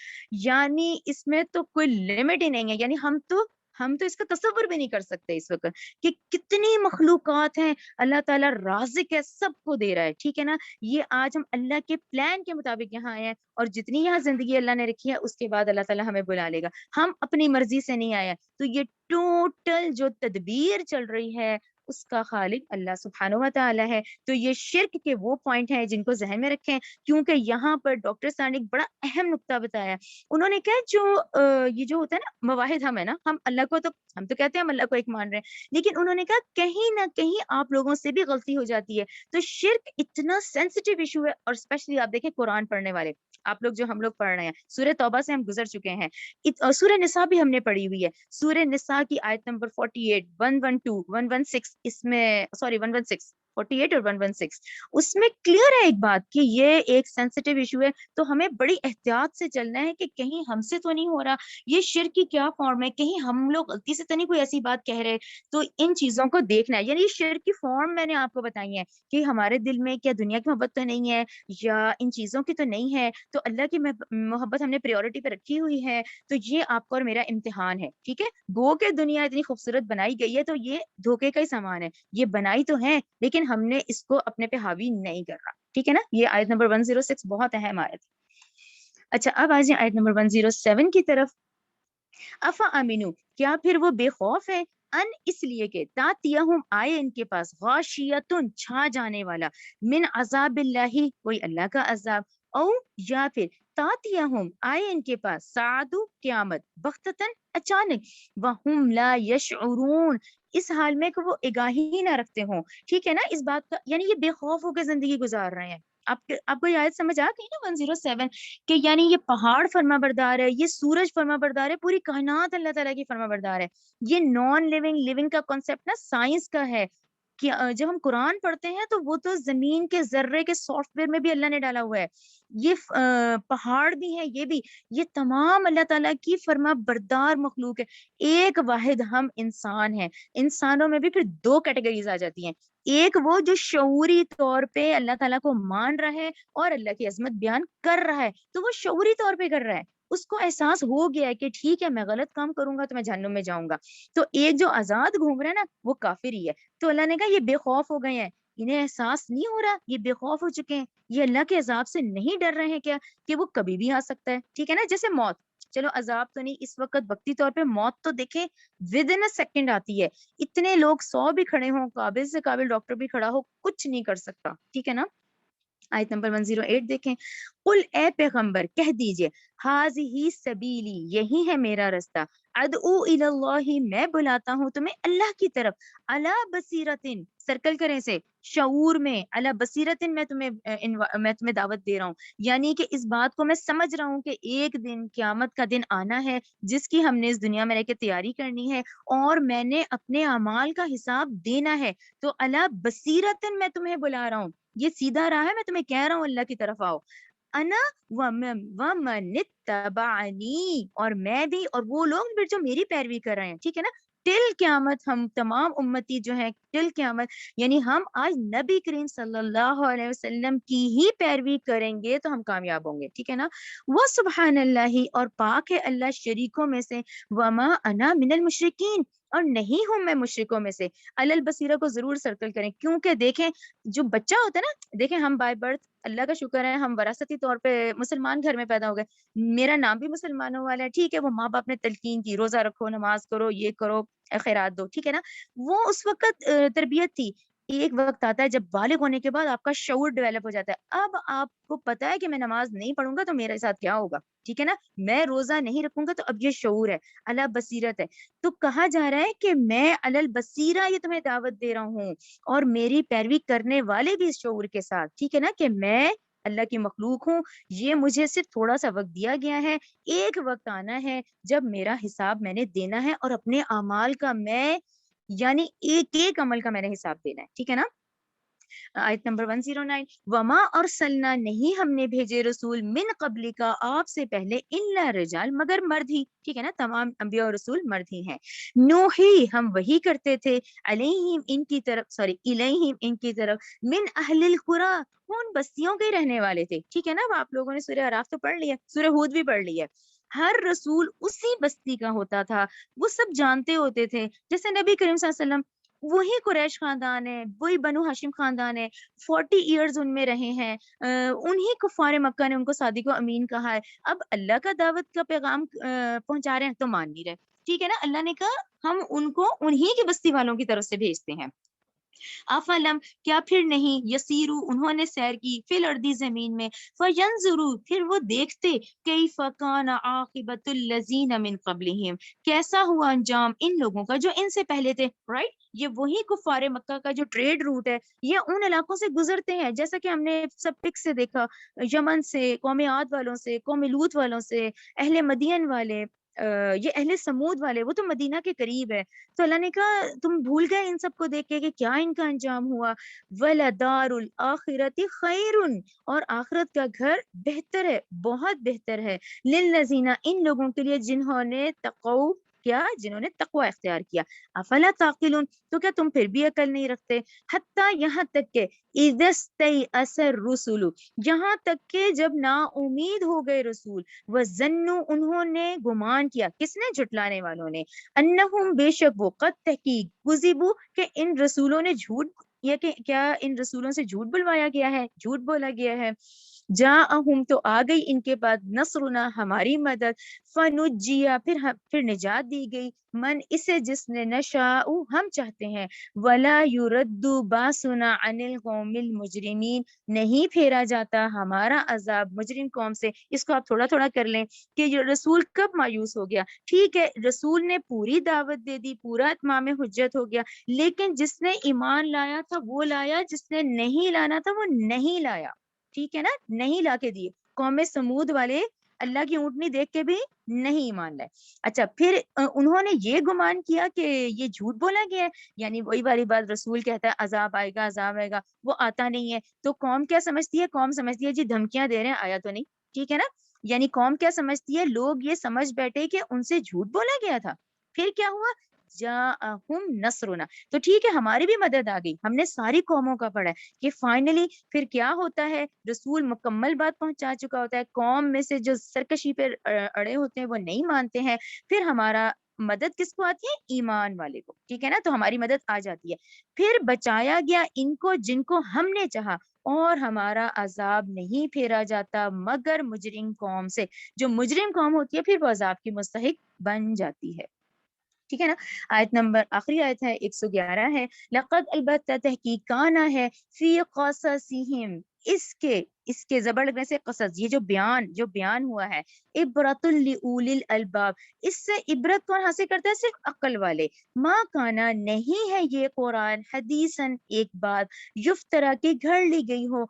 یعنی اس میں تو کوئی لمٹ ہی نہیں ہے، یعنی ہم تو اس کا تصور بھی نہیں کر سکتے اس وقت کہ کتنی مخلوقات ہیں، اللہ تعالیٰ رازق ہے، سب کو دے رہا ہے، ٹھیک ہے نا۔ یہ آج ہم اللہ کے پلان کے مطابق یہاں آئے ہیں، اور جتنی یہاں زندگی اللہ نے رکھی ہے اس کے بعد اللہ تعالیٰ ہمیں بلا لے گا، ہم اپنی مرضی سے نہیں آئے، تو یہ ٹوٹل جو تدبیر چل رہی ہے اس کا خالق اللہ سبحانہ و تعالیٰ ہے۔ تو یہ شرک کے وہ پوائنٹ ہیں جن کو ذہن میں رکھیں، کیونکہ یہاں پر ڈاکٹر صاحب نے ایک بڑا اہم نقطہ بتایا ہے، انہوں نے کہا یہ جو ہوتا ہے نا مواحد، ہم ہے نا، ہم اللہ کو تو ہم تو کہتے ہیں ہم اللہ کو ایک مان رہے ہیں، لیکن انہوں نے کہا کہیں نہ کہیں آپ لوگوں سے بھی غلطی ہو جاتی ہے، تو شرک اتنا سینسیٹیو ایشو ہے، اور اسپیشلی آپ دیکھیں قرآن پڑھنے والے، آپ لوگ جو ہم لوگ پڑھ رہے ہیں، سورہ توبہ سے ہم گزر چکے ہیں، سورہ نساء بھی ہم نے پڑھی ہوئی ہے، سورہ نساء کی آیت نمبر 48، 112، 116، اس میں سوری 116، 48 اور 116، اس میں کلیئر ہے ایک بات کہ یہ ایک سینسیٹیو ایشو ہے، تو ہمیں بڑی احتیاط سے چلنا ہے کہ کہیں ہم سے تو نہیں ہو رہا، یہ شرک کی کیا فارم ہے، کہیں ہم لوگ غلطی سے تو نہیں کوئی ایسی بات کہہ رہے، تو ان چیزوں کو دیکھنا ہے، یعنی شرک کی فارم میں نے آپ کو بتائی ہے کہ ہمارے دل میں کیا دنیا کی محبت تو نہیں ہے، یا ان چیزوں کی تو نہیں ہے، تو اللہ کی محبت ہم نے پریورٹی پہ رکھی ہوئی ہے، تو یہ آپ کا اور میرا امتحان ہے، ٹھیک ہے۔ گو کہ دنیا اتنی خوبصورت بنائی گئی ہے تو یہ دھوکے کا ہی سامان ہے، یہ بنائی تو ہے لیکن ہم نے اس کو اپنے پہ حاوی نہیں کر رہا، ٹھیک ہے نا۔ یہ آیت نمبر 106 بہت اہم آیت۔ اچھا اب آ جائیں آیت نمبر 107 کی طرف، افا امینو، کیا پھر وہ بے خوف ہے، ان اس لیے کہ تاتیہم آئے ان کے پاس، غاشیتن چھا جانے والا، من عذاب اللہ کوئی اللہ کا عذاب، او یا پھر تاتیہم آئے ان کے پاس، سعدو قیامت، بختتن اچانک، وہم لا یشعرون اس حال میں کہ وہ آگاہی نہ رکھتے ہوں، ٹھیک ہے نا، اس بات کا یعنی یہ بے خوف ہو کے زندگی گزار رہے ہیں۔ آپ کو یہ آیت سمجھ آ گئی نا 107، کہ یعنی یہ پہاڑ فرما بردار ہے، یہ سورج فرما بردار ہے، پوری کائنات اللہ تعالیٰ کی فرما بردار ہے، یہ نان لیونگ لیونگ کا کانسیپٹ نا سائنس کا ہے، کہ جب ہم قرآن پڑھتے ہیں تو وہ تو زمین کے ذرے کے سافٹ ویئر میں بھی اللہ نے ڈالا ہوا ہے، یہ پہاڑ بھی ہے، یہ بھی، یہ تمام اللہ تعالیٰ کی فرما بردار مخلوق ہے، ایک واحد ہم انسان ہیں، انسانوں میں بھی پھر 2 کیٹیگریز آ جاتی ہیں، ایک وہ جو شعوری طور پہ اللہ تعالیٰ کو مان رہا ہے اور اللہ کی عظمت بیان کر رہا ہے، تو وہ شعوری طور پہ کر رہا ہے، اس کو احساس ہو گیا ہے کہ ٹھیک ہے میں غلط کام کروں گا تو میں جہنم میں جاؤں گا، تو ایک جو آزاد گھوم رہا ہے نا وہ کافر ہی ہے، تو اللہ نے کہا یہ بے خوف ہو گئے ہیں، انہیں احساس نہیں ہو رہا، یہ بے خوف ہو چکے ہیں، یہ اللہ کے عذاب سے نہیں ڈر رہے ہیں کیا، کہ وہ کبھی بھی آ سکتا ہے، ٹھیک ہے نا، جیسے موت، چلو عذاب تو نہیں اس وقت وقتی طور پہ، موت تو دیکھیں ود ان اے سیکنڈ آتی ہے، اتنے لوگ 100 بھی کھڑے ہوں، قابل سے قابل ڈاکٹر بھی کھڑا ہو، کچھ نہیں کر سکتا، ٹھیک ہے نا۔ آیت نمبر 108 دیکھیں، قل اے پیغمبر کہہ دیجئے، ہاذہ سبیلی یہی ہے میرا رستہ، ادعو الی اللہ میں بلاتا ہوں تمہیں اللہ کی طرف، علی بصیرتن سرکل کریں سے شعور میں، علی بصیرتن میں تمہیں دعوت دے رہا ہوں، یعنی کہ اس بات کو میں سمجھ رہا ہوں کہ ایک دن قیامت کا دن آنا ہے جس کی ہم نے اس دنیا میں رہ کے تیاری کرنی ہے، اور میں نے اپنے اعمال کا حساب دینا ہے، تو علی بصیرتن میں تمہیں بلا رہا ہوں، یہ سیدھا راہ ہے، میں تمہیں کہہ رہا ہوں اللہ کی طرف آؤ، انا ومن اتبعنی اور میں بھی اور وہ لوگ بھی جو میری پیروی کر رہے ہیں، ٹھیک ہے نا، ٹل قیامت ہم تمام امتی جو ہیں، ٹل قیامت یعنی ہم آج نبی کریم صلی اللہ علیہ وسلم کی ہی پیروی کریں گے تو ہم کامیاب ہوں گے، ٹھیک ہے نا، وہ سبحان اللہ اور پاک ہے اللہ شریکوں میں سے، وما انا من المشرکین اور نہیں ہوں میں مشرکوں میں سے، البصیرہ کو ضرور سرکل کریں، کیونکہ دیکھیں جو بچہ ہوتا ہے نا، دیکھیں ہم بائی برتھ اللہ کا شکر ہے ہم وراثتی طور پہ مسلمان گھر میں پیدا ہو گئے، میرا نام بھی مسلمانوں والا ہے، ٹھیک ہے، وہ ماں باپ نے تلقین کی روزہ رکھو، نماز کرو، یہ کرو، خیرات دو، ٹھیک ہے نا، وہ اس وقت تربیت تھی، ایک وقت آتا ہے جب بالغ ہونے کے بعد آپ کا شعور ڈیولپ ہو جاتا ہے، اب آپ کو پتا ہے کہ میں نماز نہیں پڑھوں گا تو میرے ساتھ کیا ہوگا، ٹھیک ہے نا، میں روزہ نہیں رکھوں گا تو اب یہ شعور ہے، اللہ بصیرت ہے، تو کہا جا رہا ہے کہ میں علی بصیرہ یہ تمہیں دعوت دے رہا ہوں، اور میری پیروی کرنے والے بھی اس شعور کے ساتھ، ٹھیک ہے نا، کہ میں اللہ کی مخلوق ہوں، یہ مجھے صرف تھوڑا سا وقت دیا گیا ہے، ایک وقت آنا ہے جب میرا حساب میں نے دینا ہے، اور اپنے اعمال کا میں یعنی ایک ایک عمل کا میں نے حساب دینا ہے، ٹھیک ہے نا، آیت نمبر 109، وما ارسلنا نہیں ہم نے بھیجے رسول من قبل کا آپ سے پہلے الا رجال مگر مرد ہی، ٹھیک ہے نا، تمام انبیاء اور رسول مرد ہی ہیں، نوحی ہم وہی کرتے تھے، علیہم ان کی طرف الیہم ان کی طرف، من اہل القری ان بستیوں کے رہنے والے تھے، ٹھیک ہے نا، اب آپ لوگوں نے سورہ اعراف تو پڑھ لی ہے، سورہ ہود بھی پڑھ لی ہے، ہر رسول اسی بستی کا ہوتا تھا، وہ سب جانتے ہوتے تھے، جیسے نبی کریم صلی اللہ علیہ وسلم وہی قریش خاندان ہے، وہی بنو ہاشم خاندان ہے، 40 ایئرز ان میں رہے ہیں، انہی کفار مکہ نے ان کو صادق و امین کہا ہے، اب اللہ کا دعوت کا پیغام پہنچا رہے ہیں تو مان نہیں رہے، ٹھیک ہے نا، اللہ نے کہا ہم ان کو انہی کی بستی والوں کی طرف سے بھیجتے ہیں، افلم کیا پھر نہیں، یسیرو انہوں نے سیر کی، فی الارض زمین میں، فینظروا پھر وہ دیکھتے، کیف کان عاقبۃ الذین من قبلہم کیسا ہوا انجام ان لوگوں کا جو ان سے پہلے تھے، رائٹ، یہ وہی کفار مکہ کا جو ٹریڈ روٹ ہے، یہ ان علاقوں سے گزرتے ہیں، جیسا کہ ہم نے سب پک سے دیکھا، یمن سے، قوم عاد والوں سے، قوم لوط والوں سے، اہل مدین والے، یہ اہل سمود والے، وہ تو مدینہ کے قریب ہے، تو اللہ نے کہا تم بھول گئے ان سب کو دیکھ کے کہ کیا ان کا انجام ہوا، وَلَدَارُ الْآخِرَةِ خَيْرٌ اور آخرت کا گھر بہتر ہے، بہت بہتر ہے، للذین ان لوگوں کے لیے جنہوں نے جنہوں نے تقوی اختیار کیا، افلا تعقلون تو کیا تم پھر بھی عقل نہیں رکھتے، حتی یہاں تک کہ اذا استیأس الرسل یہاں تک کہ جب نا امید ہو گئے رسول، وَظَنُّوا انہوں نے گمان کیا، کس نے، جھٹلانے والوں نے، انہم بے شک وہ قد تحقیق کذبوا کہ ان رسولوں نے جھوٹ یا کہ کیا ان رسولوں سے جھوٹ بلوایا گیا ہے، جھوٹ بولا گیا ہے، جاءہم تو آ گئی ان کے بعد نصرنا ہماری مدد، فنجیا پھر نجات دی گئی، من اسے جس نے نشاء ہم چاہتے ہیں، ولا یرد باسنا عن القوم المجرمین نہیں پھیرا جاتا ہمارا عذاب مجرم قوم سے، اس کو آپ تھوڑا تھوڑا کر لیں کہ یہ رسول کب مایوس ہو گیا، ٹھیک ہے رسول نے پوری دعوت دے دی، پورا اتمام حجت ہو گیا، لیکن جس نے ایمان لایا تھا وہ لایا، جس نے نہیں لانا تھا وہ نہیں لایا، ٹھیک ہے نا، نہیں لا کے دیے، قوم سمود والے اللہ کی اونٹنی دیکھ کے بھی نہیں ایمان لائے، اچھا پھر انہوں نے یہ گمان کیا کہ یہ جھوٹ بولا گیا ہے، یعنی وہی والی بات، رسول کہتا ہے عذاب آئے گا عذاب آئے گا، وہ آتا نہیں ہے، تو قوم کیا سمجھتی ہے، قوم سمجھتی ہے جی دھمکیاں دے رہے ہیں آیا تو نہیں، ٹھیک ہے نا، یعنی قوم کیا سمجھتی ہے، لوگ یہ سمجھ بیٹھے کہ ان سے جھوٹ بولا گیا تھا، پھر کیا ہوا، جاءہم نصرنا تو ٹھیک ہے ہماری بھی مدد آ گئی، ہم نے ساری قوموں کا پڑھا ہے کہ فائنلی پھر کیا ہوتا ہے، رسول مکمل بات پہنچا چکا ہوتا ہے، قوم میں سے جو سرکشی پہ اڑے ہوتے ہیں وہ نہیں مانتے ہیں، پھر ہمارا مدد کس کو آتی ہے، ایمان والے کو، ٹھیک ہے نا، تو ہماری مدد آ جاتی ہے، پھر بچایا گیا ان کو جن کو ہم نے چاہا، اور ہمارا عذاب نہیں پھیرا جاتا مگر مجرم قوم سے، جو مجرم قوم ہوتی ہے پھر وہ عذاب کی مستحق بن جاتی ہے، ٹھیک ہے نا، آیت نمبر آخری آیت ہے 111 ہے، لقد البتہ تحقیق کانا ہے، فی قصصہم اس کے زبر لگنے سے قصص، یہ جو بیان ہوا ہے، عبرۃ لأولی الالباب، اس سے عبرت کون حاصل کرتا ہے؟ صرف عقل والے. ما کانا، نہیں ہے یہ قرآن، حدیثاً ایک بات، یفترا کی گھڑ لی گئی ہو،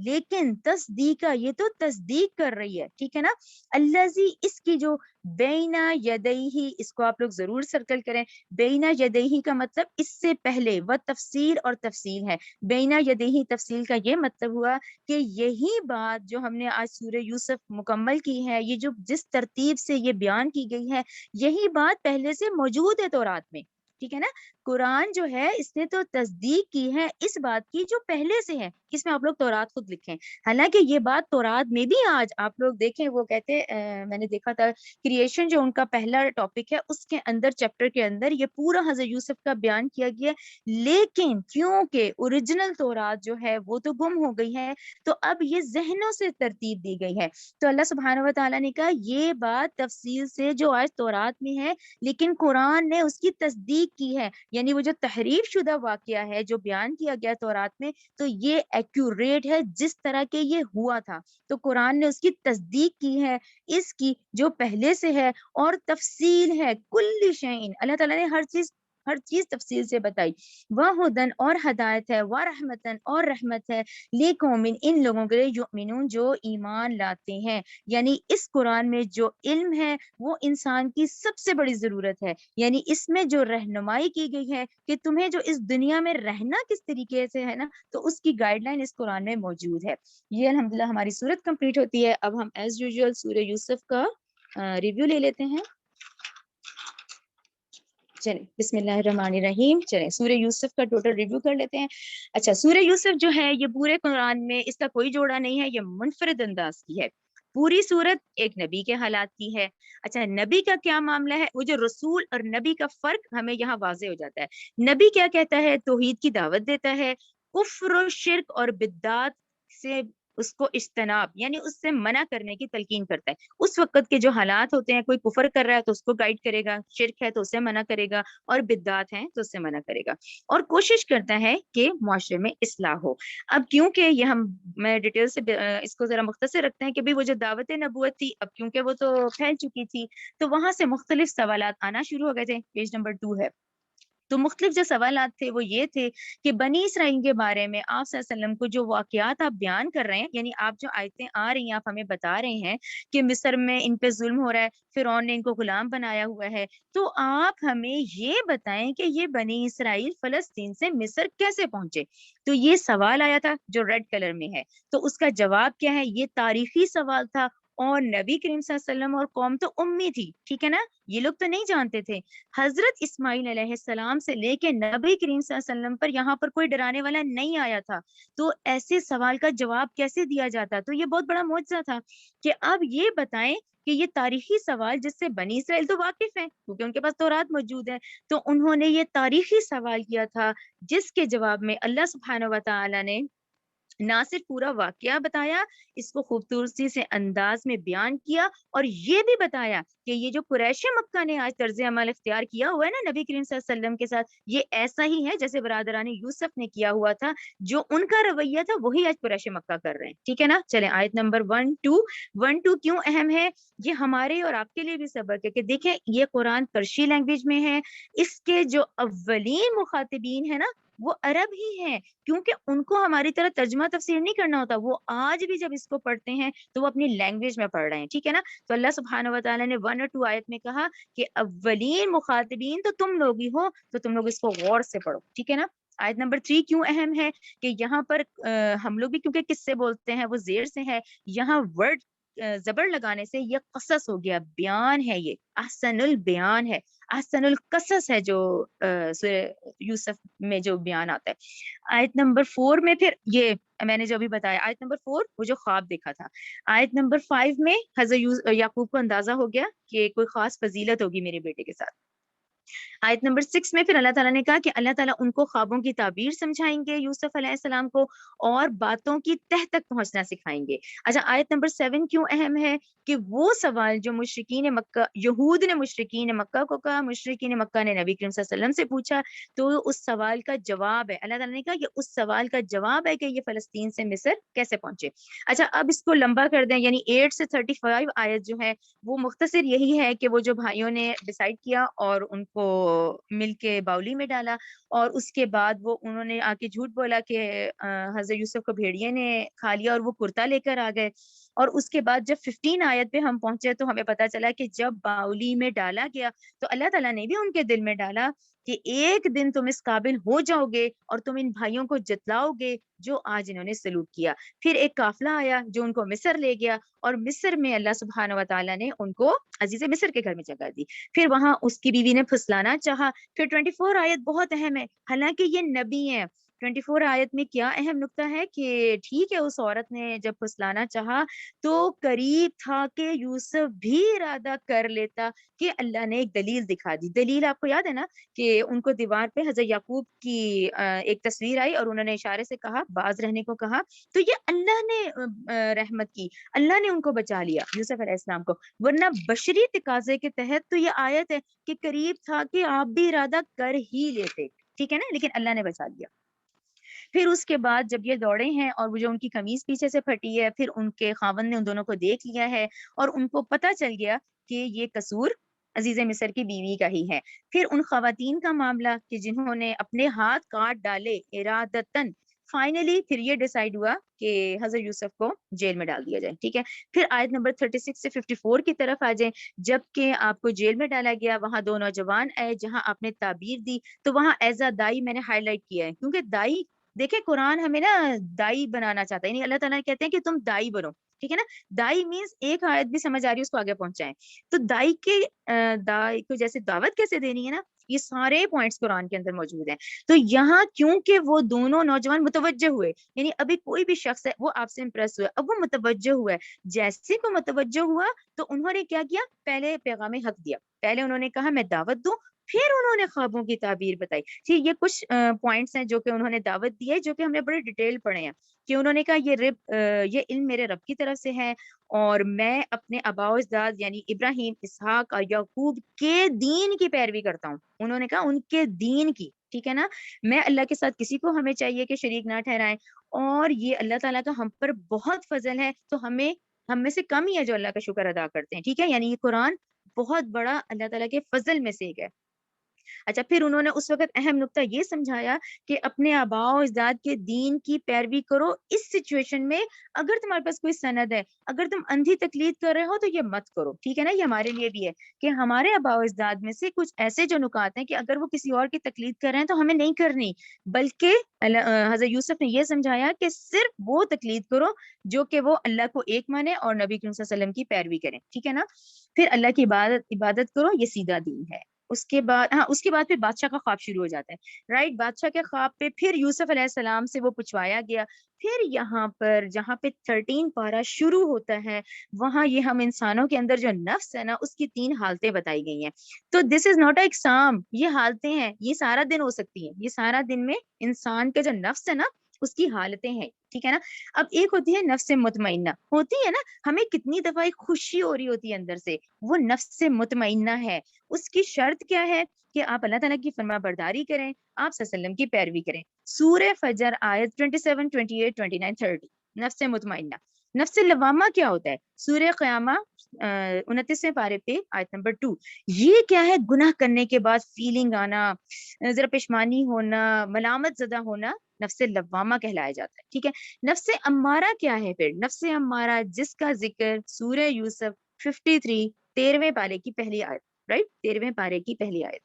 لیکن تصدیقہ، یہ تو تصدیق کر رہی ہے، ٹھیک ہے نا. الذی، اس کی جو بینا یدیہ، اس کو آپ لوگ ضرور سرکل کریں. بینا یدیہ کا مطلب اس سے پہلے، و تفسیر اور تفصیل ہے. بینا یدیہ تفصیل کا یہ مطلب ہوا کہ یہی بات جو ہم نے آج سورہ یوسف مکمل کی ہے، یہ جو جس ترتیب سے یہ بیان کی گئی ہے، یہی بات پہلے سے موجود ہے تورات میں، ٹھیک ہے نا. قرآن جو ہے اس نے تو تصدیق کی ہے اس بات کی جو پہلے سے ہے. اس میں آپ لوگ تورات خود لکھیں، حالانکہ یہ بات تورات میں بھی آج آپ لوگ دیکھیں، وہ کہتے میں نے دیکھا تھا کریشن جو ان کا پہلا ٹاپک ہے، اس کے اندر چیپٹر کے اندر یہ پورا حضرت یوسف کا بیان کیا گیا ہے. لیکن کیونکہ اوریجنل تورات جو ہے وہ تو گم ہو گئی ہے، تو اب یہ ذہنوں سے ترتیب دی گئی ہے. تو اللہ سبحانہ و تعالیٰ نے کہا یہ بات تفصیل سے جو آج تورات میں ہے، لیکن قرآن نے اس کی تصدیق کی ہے، یعنی وہ جو تحریف شدہ واقعہ ہے جو بیان کیا گیا تورات میں، تو یہ ایکوریٹ ہے جس طرح کے یہ ہوا تھا. تو قرآن نے اس کی تصدیق کی ہے، اس کی جو پہلے سے ہے، اور تفصیل ہے کل شیء، اللہ تعالیٰ نے ہر چیز تفصیل سے بتائی. وہدن، اور ہدایت ہے، ورحمتن، اور رحمت ہے، لقوم، ان لوگوں کے لیے، یؤمنون، جو ایمان لاتے ہیں. یعنی اس قرآن میں جو علم ہے وہ انسان کی سب سے بڑی ضرورت ہے. یعنی اس میں جو رہنمائی کی گئی ہے کہ تمہیں جو اس دنیا میں رہنا کس طریقے سے ہے نا، تو اس کی گائیڈ لائن اس قرآن میں موجود ہے. یہ الحمدللہ ہماری سورت کمپلیٹ ہوتی ہے. اب ہم ایز یوزول سورہ یوسف کا ریویو لے لیتے ہیں. چلیں بسم اللہ الرحمن الرحیم، چلیں سورہ یوسف کا ٹوٹل ریویو کر لیتے ہیں. اچھا، سورہ یوسف جو ہے یہ پورے قرآن میں اس کا کوئی جوڑا نہیں ہے، یہ منفرد انداز کی ہے. پوری صورت ایک نبی کے حالات کی ہے. اچھا، نبی کا کیا معاملہ ہے؟ وہ جو رسول اور نبی کا فرق ہمیں یہاں واضح ہو جاتا ہے. نبی کیا کہتا ہے؟ توحید کی دعوت دیتا ہے، کفر و شرک اور بدعات سے اس کو اجتناب، یعنی اس سے منع کرنے کی تلقین کرتا ہے. اس وقت کے جو حالات ہوتے ہیں، کوئی کفر کر رہا ہے تو اس کو گائیڈ کرے گا، شرک ہے تو اسے منع کرے گا، اور بدعات ہیں تو اس سے منع کرے گا، اور کوشش کرتا ہے کہ معاشرے میں اصلاح ہو. اب کیونکہ یہ میں ڈیٹیل سے اس کو ذرا مختصر رکھتے ہیں کہ بھی وہ جو دعوت نبوت تھی، اب کیونکہ وہ تو پھیل چکی تھی، تو وہاں سے مختلف سوالات آنا شروع ہو گئے تھے. پیج نمبر 2 ہے. تو مختلف جو سوالات تھے وہ یہ تھے کہ بنی اسرائیل کے بارے میں آپ صلی اللہ علیہ وسلم کو جو واقعات آپ بیان کر رہے ہیں، یعنی آپ جو آیتیں آ رہی ہیں آپ ہمیں بتا رہے ہیں کہ مصر میں ان پہ ظلم ہو رہا ہے، فرعون نے ان کو غلام بنایا ہوا ہے، تو آپ ہمیں یہ بتائیں کہ یہ بنی اسرائیل فلسطین سے مصر کیسے پہنچے. تو یہ سوال آیا تھا جو ریڈ کلر میں ہے. تو اس کا جواب کیا ہے؟ یہ تاریخی سوال تھا، اور نبی کریم صلی اللہ علیہ وسلم اور قوم تو امی تھی، ٹھیک ہے نا، یہ لوگ تو نہیں جانتے تھے. حضرت اسماعیل علیہ السلام سے لے کے نبی کریم صلی اللہ علیہ وسلم پر یہاں پر کوئی ڈرانے والا نہیں آیا تھا، تو ایسے سوال کا جواب کیسے دیا جاتا؟ تو یہ بہت بڑا معجزہ تھا کہ اب یہ بتائیں کہ یہ تاریخی سوال جس سے بنی اسرائیل تو واقف ہیں کیونکہ ان کے پاس تورات موجود ہے، تو انہوں نے یہ تاریخی سوال کیا تھا جس کے جواب میں اللہ سبحانہ و تعالی نے نہ صرف پورا واقعہ بتایا، اس کو خوبصورتی سے انداز میں بیان کیا، اور یہ بھی بتایا کہ یہ جو قریش مکہ نے آج طرز عمل اختیار کیا ہوا ہے نا نبی کریم صلی اللہ علیہ وسلم کے ساتھ، یہ ایسا ہی ہے جیسے برادران یوسف نے کیا ہوا تھا. جو ان کا رویہ تھا وہی آج قریش مکہ کر رہے ہیں، ٹھیک ہے نا. چلیں آیت نمبر 1-2 کیوں اہم ہے؟ یہ ہمارے اور آپ کے لیے بھی سبق ہے کہ دیکھیں یہ قرآن پرشی لینگویج میں ہے، اس کے جو اولین مخاطبین ہیں نا وہ عرب ہی ہیں، کیونکہ ان کو ہماری طرح ترجمہ تفسیر نہیں کرنا ہوتا. وہ آج بھی جب اس کو پڑھتے ہیں تو وہ اپنی لینگویج میں پڑھ رہے ہیں، ٹھیک ہے نا. تو اللہ سبحانہ و تعالیٰ نے 1 اور 2 آیت میں کہا کہ اولین مخاطبین تو تم لوگ ہی ہو، تو تم لوگ اس کو غور سے پڑھو، ٹھیک ہے نا. آیت نمبر 3 کیوں اہم ہے؟ کہ یہاں پر ہم لوگ بھی کیونکہ کس سے بولتے ہیں وہ زیر سے ہے، یہاں ورڈ زبر لگانے سے یہ قصص ہو گیا، بیان ہے، یہ احسن البیان ہے، احسن القصص ہے جو سورہ یوسف میں جو بیان آتا ہے. آیت نمبر 4 میں پھر یہ میں نے جو بھی بتایا، آیت نمبر 4 وہ جو خواب دیکھا تھا. آیت نمبر 5 میں حضرت یعقوب کو اندازہ ہو گیا کہ کوئی خاص فضیلت ہوگی میرے بیٹے کے ساتھ. آیت نمبر 6 میں پھر اللہ تعالیٰ نے کہا کہ اللہ تعالیٰ ان کو خوابوں کی تعبیر سمجھائیں گے یوسف علیہ السلام کو، اور باتوں کی تہ تک پہنچنا سکھائیں گے۔ اچھا، آیت نمبر 7 کیوں اہم ہے؟ کہ وہ سوال جو مشرکین مکہ، یہود نے مشرکین مکہ کو کہا، مشرکین مکہ نے نبی کریم صلی اللہ علیہ وسلم سے پوچھا، تو اس سوال کا جواب ہے، اللہ تعالیٰ نے کہا کہ اس سوال کا جواب ہے کہ یہ فلسطین سے مصر کیسے پہنچے۔ اچھا، اب اس کو لمبا کر دیں، یعنی 8 سے 35 آیت جو ہے وہ مختصر یہی ہے کہ وہ جو بھائیوں نے ڈیسائیڈ کیا اور ان کو مل کے باولی میں ڈالا، اور اس کے بعد وہ انہوں نے آ کے جھوٹ بولا کہ حضرت یوسف کو بھیڑیے نے کھا لیا، اور وہ کرتا لے کر آ گئے۔ اور اس کے بعد جب 15 آیت پہ ہم پہنچے تو ہمیں پتا چلا کہ جب باولی میں ڈالا گیا تو اللہ تعالیٰ نے بھی ان کے دل میں ڈالا کہ ایک دن تم اس قابل ہو جاؤ گے اور تم ان بھائیوں کو جتلاؤ گے جو آج انہوں نے سلوک کیا۔ پھر ایک قافلہ آیا جو ان کو مصر لے گیا، اور مصر میں اللہ سبحانہ و تعالیٰ نے ان کو عزیز مصر کے گھر میں جگہ دی۔ پھر وہاں اس کی بیوی نے پھسلانا چاہا۔ پھر 24 آیت بہت اہم ہے، حالانکہ یہ نبی ہیں۔ 24 آیت میں کیا اہم نقطہ ہے کہ ٹھیک ہے اس عورت نے جب پھسلانا چاہا تو قریب تھا کہ یوسف بھی ارادہ کر لیتا کہ اللہ نے ایک دلیل دکھا دی۔ دلیل آپ کو یاد ہے نا کہ ان کو دیوار پہ حضرت یعقوب کی ایک تصویر آئی اور انہوں نے اشارے سے کہا، باز رہنے کو کہا، تو یہ اللہ نے رحمت کی، اللہ نے ان کو بچا لیا یوسف علیہ السلام کو، ورنہ بشری تقاضے کے تحت تو یہ آیت ہے کہ قریب تھا کہ آپ بھی ارادہ کر ہی لیتے، ٹھیک ہے نا، لیکن اللہ نے بچا لیا۔ پھر اس کے بعد جب یہ دوڑے ہیں اور وہ جو ان کی قمیض پیچھے سے پھٹی ہے، پھر ان کے خاوند نے ان دونوں کو دیکھ لیا ہے اور ان کو پتہ چل گیا کہ یہ قصور عزیز مصر کی بیوی کا ہی ہے۔ پھر ان خواتین کا معاملہ کہ جنہوں نے اپنے ہاتھ کاٹ ڈالے ارادتاً، فائنلی پھر یہ ڈیسائیڈ ہوا کہ حضرت یوسف کو جیل میں ڈال دیا جائے، ٹھیک ہے۔ پھر آیت نمبر 36 سے 54 کی طرف آ جائیں، جب کہ آپ کو جیل میں ڈالا گیا، وہاں دو نوجوان آئے جہاں آپ نے تعبیر دی، تو وہاں ایزا دائی میں نے ہائی لائٹ کیا ہے، کیونکہ دائی، دیکھیں قرآن ہمیں نا دائی بنانا چاہتا ہے، یعنی اللہ تعالیٰ کہتے ہیں کہ تم دائی بنو، ٹھیک ہے نا۔ دائی مینس ایک آیت بھی سمجھ آ رہی ہے اس کو آگے پہنچائیں، تو دائی کے دائی کو جیسے دعوت کیسے دینی ہے نا، یہ سارے پوائنٹس قرآن کے اندر موجود ہیں۔ تو یہاں کیونکہ وہ دونوں نوجوان متوجہ ہوئے، یعنی ابھی کوئی بھی شخص ہے وہ آپ سے امپریس ہوا، اب وہ متوجہ ہوا ہے، جیسے کو متوجہ ہوا تو انہوں نے کیا کیا، پہلے پیغام حق دیا، پہلے انہوں نے کہا میں دعوت دوں، پھر انہوں نے خوابوں کی تعبیر بتائی۔ ٹھیک، یہ کچھ پوائنٹس ہیں جو کہ انہوں نے دعوت دی ہے، جو کہ ہم نے بڑے ڈیٹیل پڑھے ہیں، کہ انہوں نے کہا یہ علم میرے رب کی طرف سے ہے، اور میں اپنے آباء و اجداد یعنی ابراہیم، اسحاق اور یعقوب کے دین کی پیروی کرتا ہوں۔ انہوں نے کہا ان کے دین کی، ٹھیک ہے نا، میں اللہ کے ساتھ کسی کو ہمیں چاہیے کہ شریک نہ ٹھہرائیں، اور یہ اللہ تعالیٰ کا ہم پر بہت فضل ہے، تو ہم میں سے کم ہی ہے جو اللہ کا شکر ادا کرتے ہیں، ٹھیک ہے، یعنی یہ قرآن بہت بڑا اللہ تعالیٰ کے فضل میں سے ایک ہے۔ اچھا، پھر انہوں نے اس وقت اہم نقطہ یہ سمجھایا کہ اپنے آباء و اجداد کے دین کی پیروی کرو اس سچویشن میں، اگر تمہارے پاس کوئی سند ہے، اگر تم اندھی تقلید کر رہے ہو تو یہ مت کرو، ٹھیک ہے نا۔ یہ ہمارے لیے بھی ہے کہ ہمارے آباء و اجداد میں سے کچھ ایسے جو نکات ہیں کہ اگر وہ کسی اور کی تقلید کر رہے ہیں تو ہمیں نہیں کرنی، بلکہ حضرت یوسف نے یہ سمجھایا کہ صرف وہ تقلید کرو جو کہ وہ اللہ کو ایک مانے اور نبی کریم صلی اللہ علیہ وسلم کی پیروی کریں، ٹھیک ہے نا۔ پھر اللہ کی عبادت کرو، یہ سیدھا دین ہے۔ اس کے بعد پھر بادشاہ کا خواب شروع ہو جاتا ہے، رائٹ، بادشاہ کے خواب پہ پھر یوسف علیہ السلام سے وہ پوچھوایا گیا۔ پھر یہاں پر جہاں پہ 13 پارہ شروع ہوتا ہے، وہاں یہ ہم انسانوں کے اندر جو نفس ہے نا، اس کی 3 حالتیں بتائی گئی ہیں۔ تو دس از ناٹ اے ایگزام، یہ حالتیں ہیں، یہ سارا دن ہو سکتی ہیں، یہ سارا دن میں انسان کا جو نفس ہے نا اس کی حالتیں ہیں، ٹھیک ہے نا۔ اب ایک ہوتی ہے نفس مطمئنہ، ہوتی ہے نا، ہمیں کتنی دفعہ ایک خوشی ہو رہی ہوتی ہے اندر سے، وہ نفس مطمئنہ ہے۔ اس کی شرط کیا ہے کہ آپ اللہ تعالیٰ کی فرما برداری کریں، آپ صلی اللہ علیہ وسلم کی پیروی کریں۔ سورہ فجر آیت 27، 28، 29، 30، نفس مطمئنہ۔ نفس لوامہ کیا ہوتا ہے؟ سورہ قیامہ 29ویں پارے پہ آیت نمبر 2، یہ کیا ہے؟ گناہ کرنے کے بعد فیلنگ آنا، ذرا پشمانی ہونا، ملامت زدہ ہونا، نفس لوامہ کہلایا جاتا ہے، ٹھیک ہے۔ نفس امارہ کیا ہے پھر؟ نفس امارہ جس کا ذکر سورہ یوسف 53 13ویں پارے کی پہلی آیت، رائٹ، 13ویں پارے کی پہلی آیت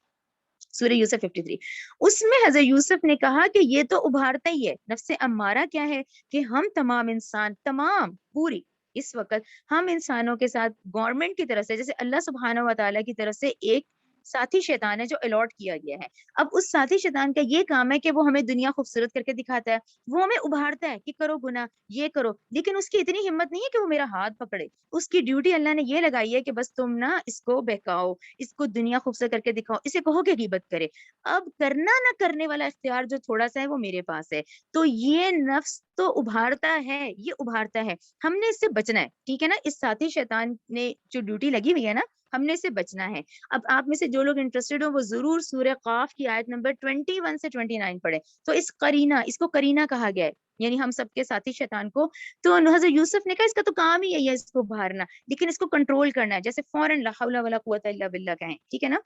سورہ یوسف 53، اس میں حضرت یوسف نے کہا کہ یہ تو ابھارتا ہی ہے۔ نفس امارہ کیا ہے؟ کہ ہم تمام انسان، تمام پوری اس وقت ہم انسانوں کے ساتھ گورنمنٹ کی طرف سے، جیسے اللہ سبحانہ و تعالیٰ کی طرف سے ایک ساتھی شیطان ہے جو الاٹ کیا گیا ہے. اب اس ساتھی شیطان کا یہ کام ہے کہ وہ ہمیں دنیا خوبصورت کر کے دکھاتا ہے, وہ ہمیں ابھارتا ہے کہ کرو گناہ, یہ کرو, لیکن اس کی اتنی ہمت نہیں ہے کہ وہ میرا ہاتھ پکڑے. اس کی ڈیوٹی اللہ نے یہ لگائی ہے کہ بس تم نا اس کو بہکاؤ, اس کو دنیا خوبصورت کر کے دکھاؤ, اسے کہو کہ غیبت کرے. اب کرنا نہ کرنے والا اختیار جو تھوڑا سا ہے وہ میرے پاس ہے. تو یہ نفس تو ابھارتا ہے, یہ ابھارتا ہے, ہم نے اس سے بچنا ہے, ٹھیک ہے نا. اس ساتھی شیطان نے جو ڈیوٹی لگی ہوئی ہے نا, ہم نے اس سے بچنا ہے. اب آپ میں سے جو لوگ انٹرسٹڈ ہو وہ ضرور سورہ قاف کی آیت نمبر 21 سے 29 پڑھے. تو اس قرینہ, اس کو قرینہ کہا گیا ہے, یعنی ہم سب کے ساتھی شیطان کو. تو حضرت یوسف نے کہا اس کا تو کام ہی ہے اس کو ابھارنا, لیکن اس کو کنٹرول کرنا ہے, جیسے فوراً لا حول ولا قوت الا باللہ کہیں, ٹھیک ہے نا.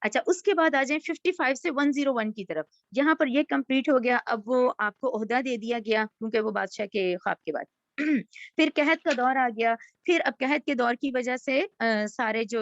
اچھا, اس کے بعد آ جائیں 55 سے 101 کی طرف. یہاں پر یہ کمپلیٹ ہو گیا. اب وہ آپ کو عہدہ دے دیا گیا کیونکہ وہ بادشاہ کے خواب کے بعد. پھر قحط کا دور آ گیا. پھر اب قحط کے دور کی وجہ سے سارے جو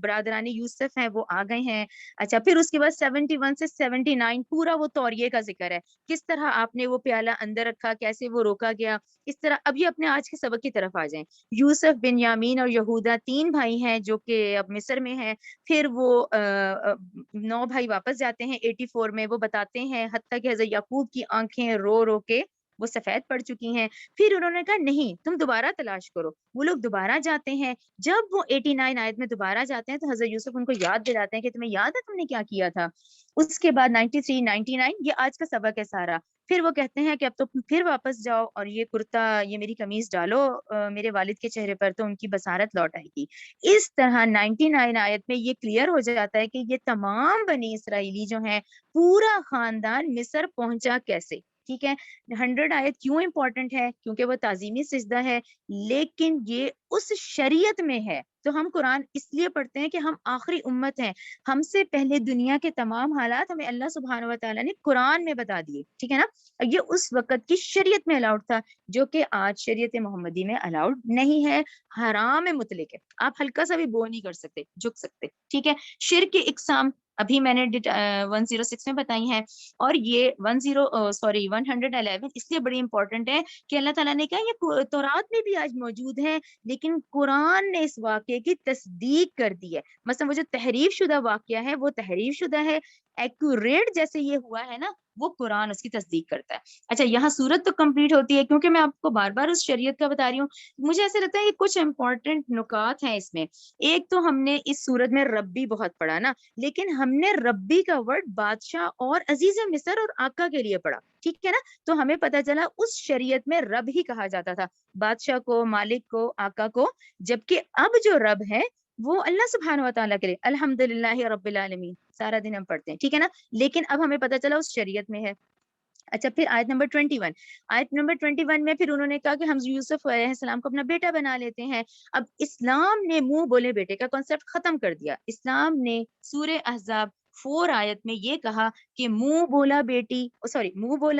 برادران یوسف ہیں وہ آ گئے ہیں. اچھا, پھر اس کے بعد 71 سے 79 پورا وہ توریے کا ذکر ہے, کس طرح آپ نے وہ پیالہ اندر رکھا, کیسے وہ روکا گیا, اس طرح. اب یہ اپنے آج کے سبق کی طرف آ جائیں. یوسف, بنیامین اور یہودا 3 بھائی ہیں جو کہ اب مصر میں ہیں. پھر وہ 9 بھائی واپس جاتے ہیں 84 میں. وہ بتاتے ہیں حتیٰ کہ حضرت یعقوب کی آنکھیں رو رو کے وہ سفید پڑ چکی ہیں. پھر انہوں نے کہا نہیں, تم دوبارہ تلاش کرو. وہ لوگ دوبارہ جاتے ہیں. جب وہ 89 آیت میں دوبارہ جاتے ہیں تو حضرت یوسف ان کو یاد دلاتے ہیں کہ تمہیں یاد ہے تم نے کیا کیا تھا. اس کے بعد 93 99 یہ آج کا سبق ہے سارا. پھر وہ کہتے ہیں کہ اب تو پھر واپس جاؤ اور یہ کرتا, یہ میری قمیض ڈالو میرے والد کے چہرے پر, تو ان کی بصارت لوٹ آئے گی. اس طرح 99 آیت میں یہ کلیئر ہو جاتا ہے کہ یہ تمام بنی اسرائیلی جو ہیں, پورا خاندان مصر پہنچا کیسے. ٹھیک ہے, 100 آیت کیوں امپورٹنٹ ہے, کیونکہ وہ تعظیمی سجدہ ہے, لیکن یہ اس شریعت میں ہے. تو ہم قرآن اس لیے پڑھتے ہیں کہ ہم آخری امت ہیں. ہم سے پہلے دنیا کے تمام حالات ہمیں اللہ سبحانہ و تعالیٰ نے قرآن میں بتا دیے, ٹھیک ہے نا. یہ اس وقت کی شریعت میں الاؤڈ تھا, جو کہ آج شریعت محمدی میں الاؤڈ نہیں ہے, حرام مطلق ہے. آپ ہلکا سا بھی بو نہیں کر سکتے, جھک سکتے, ٹھیک ہے. شرک کی اقسام ابھی میں نے 106 میں بتائی ہیں. اور یہ 111 اس لیے بڑی امپورٹنٹ ہے کہ اللہ تعالیٰ نے کہا یہ تورات میں بھی آج موجود ہے, لیکن قرآن نے اس واقعے کی تصدیق کر دی ہے. مثلا وہ جو تحریف شدہ واقعہ ہے وہ تحریف شدہ ہے, ایکوریٹ جیسے یہ ہوا ہے نا, وہ قرآن اس کی تصدیق کرتا ہے. اچھا, یہاں سورت تو کمپلیٹ ہوتی ہے کیونکہ میں آپ کو بار بار اس شریعت کا بتا رہی ہوں. مجھے ایسا لگتا ہے کہ کچھ امپورٹنٹ نکات ہیں اس میں. ایک تو ہم نے اس سورت میں ربی بہت پڑھا نا, لیکن ہم نے ربی کا ورڈ بادشاہ اور عزیز مصر اور آقا کے لیے پڑھا, ٹھیک ہے نا. تو ہمیں پتا چلا اس شریعت میں رب ہی کہا جاتا تھا, بادشاہ کو, مالک کو, آقا کو. جبکہ اب جو رب ہے وہ اللہ سبحانہ و تعالیٰ کے لیے الحمدللہ رب العالمین سارا دن ہم پڑھتے ہیں, ٹھیک ہے نا. لیکن اب ہمیں پتا چلا اس شریعت میں ہے. اچھا, پھر آیت نمبر 21. آیت نمبر 21 میں پھر انہوں نے کہا کہ ہم یوسف علیہ السلام کو اپنا بیٹا بنا لیتے ہیں. اب اسلام نے منہ بولے بیٹے کا کانسیپٹ ختم کر دیا. اسلام نے سورہ احزاب 4 آیت میں یہ کہا کہ منہ بولا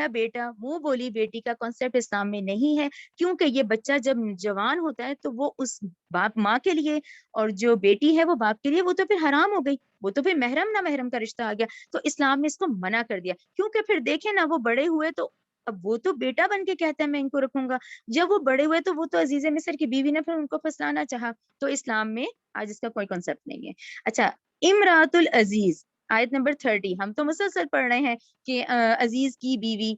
بیٹا, منہ بولی بیٹی کا کانسیپٹ اسلام میں نہیں ہے, کیونکہ یہ بچہ جب جوان ہوتا ہے تو وہ اس باپ ماں کے لیے, اور جو بیٹی ہے وہ باپ کے لیے, وہ تو پھر حرام ہو گئی, وہ تو پھر محرم نہ محرم کا رشتہ آ گیا. تو اسلام نے اس کو منع کر دیا, کیونکہ پھر دیکھیں نا وہ بڑے ہوئے تو اب وہ تو بیٹا بن کے کہتا ہے میں ان کو رکھوں گا, جب وہ بڑے ہوئے تو وہ تو عزیز مصر کی بیوی نے پھر ان کو پھسلانا چاہا. تو اسلام میں آج اس کا کوئی کانسیپٹ نہیں ہے. اچھا, امراۃ العزیز آیت نمبر 30. ہم تو مسلسل پڑھ رہے ہیں کہ عزیز کی بیوی,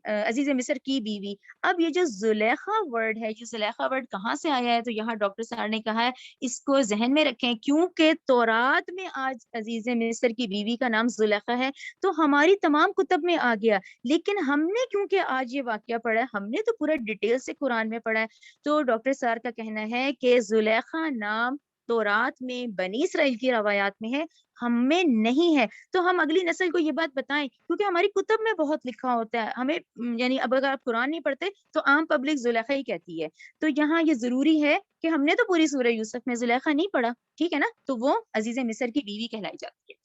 عزیز مصر کی بیوی. اب یہ جو زلیخا ورڈ ہے, یہ زلیخا ورڈ کہاں سے آیا ہے, تو یہاں ڈاکٹر صاحب نے کہا ہے اس کو ذہن میں رکھیں, کیونکہ تورات میں آج عزیز مصر کی بیوی کا نام زلیخا ہے, تو ہماری تمام کتب میں آ گیا. لیکن ہم نے کیونکہ آج یہ واقعہ پڑھا ہے, ہم نے تو پورا ڈیٹیل سے قرآن میں پڑھا ہے, تو ڈاکٹر صاحب کا کہنا ہے کہ زلیخا نام تورات میں, بنی اسرائیل کی روایات میں ہے, ہم میں نہیں ہے. تو ہم اگلی نسل کو یہ بات بتائیں, کیونکہ ہماری کتب میں بہت لکھا ہوتا ہے. ہمیں یعنی اب اگر آپ قرآن نہیں پڑھتے تو عام پبلک زلیخا ہی کہتی ہے. تو یہاں یہ ضروری ہے کہ ہم نے تو پوری سورہ یوسف میں زلیخا نہیں پڑھا, ٹھیک ہے نا, تو وہ عزیز مصر کی بیوی کہلائی جاتی ہے.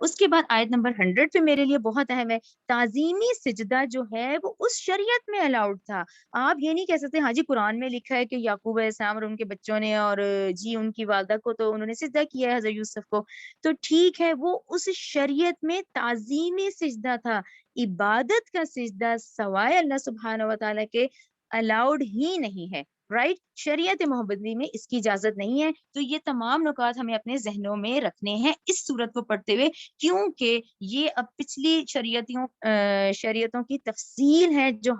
اس کے بعد آیت نمبر 100 پہ میرے لیے بہت اہم ہے. تعظیمی سجدہ جو ہے وہ اس شریعت میں الاؤڈ تھا. آپ یہ نہیں کہہ سکتے ہاں جی قرآن میں لکھا ہے کہ یعقوب علیہ السلام اور ان کے بچوں نے, اور جی ان کی والدہ کو تو انہوں نے سجدہ کیا ہے حضرت یوسف کو, تو ٹھیک ہے وہ اس شریعت میں تعظیمی سجدہ تھا. عبادت کا سجدہ سوائے اللہ سبحانہ و تعالیٰ کے الاؤڈ ہی نہیں ہے. رائٹ. شریعت محمدی میں اس کی اجازت نہیں ہے. تو یہ تمام نکات ہمیں اپنے ذہنوں میں رکھنے ہیں اس صورت کو پڑھتے ہوئے، کیونکہ یہ اب پچھلی شریعتوں کی تفصیل ہے جو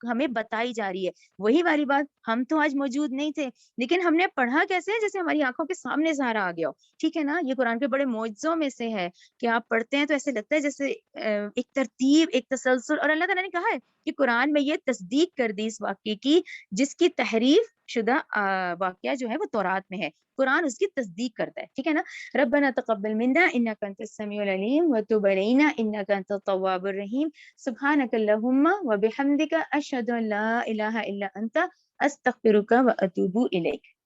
ہمیں بتائی جا رہی ہے. وہی والی بات، ہم تو آج موجود نہیں تھے، لیکن ہم نے پڑھا کیسے ہے؟ جیسے ہماری آنکھوں کے سامنے سارا آ گیا ہو. ٹھیک ہے نا. یہ قرآن کے بڑے معجزوں میں سے ہے کہ آپ پڑھتے ہیں تو ایسے لگتا ہے جیسے ایک ترتیب، ایک تسلسل. اور اللہ تعالیٰ نے کہا ہے کہ قرآن میں یہ تصدیق کر دی اس واقعے کی جس کی تحریف شدہ واقعہ جو ہے وہ تورات میں ہے. قرآن اس کی تصدیق کرتا ہے. ٹھیک ہے نا. ربنا تقبل منا انک انت السمیع العلیم وتب علینا انک انت التواب الرحیم سبحانک اللہم وبحمدک اشہد ان لا الہ الا انت استغفرک واتوب الیک.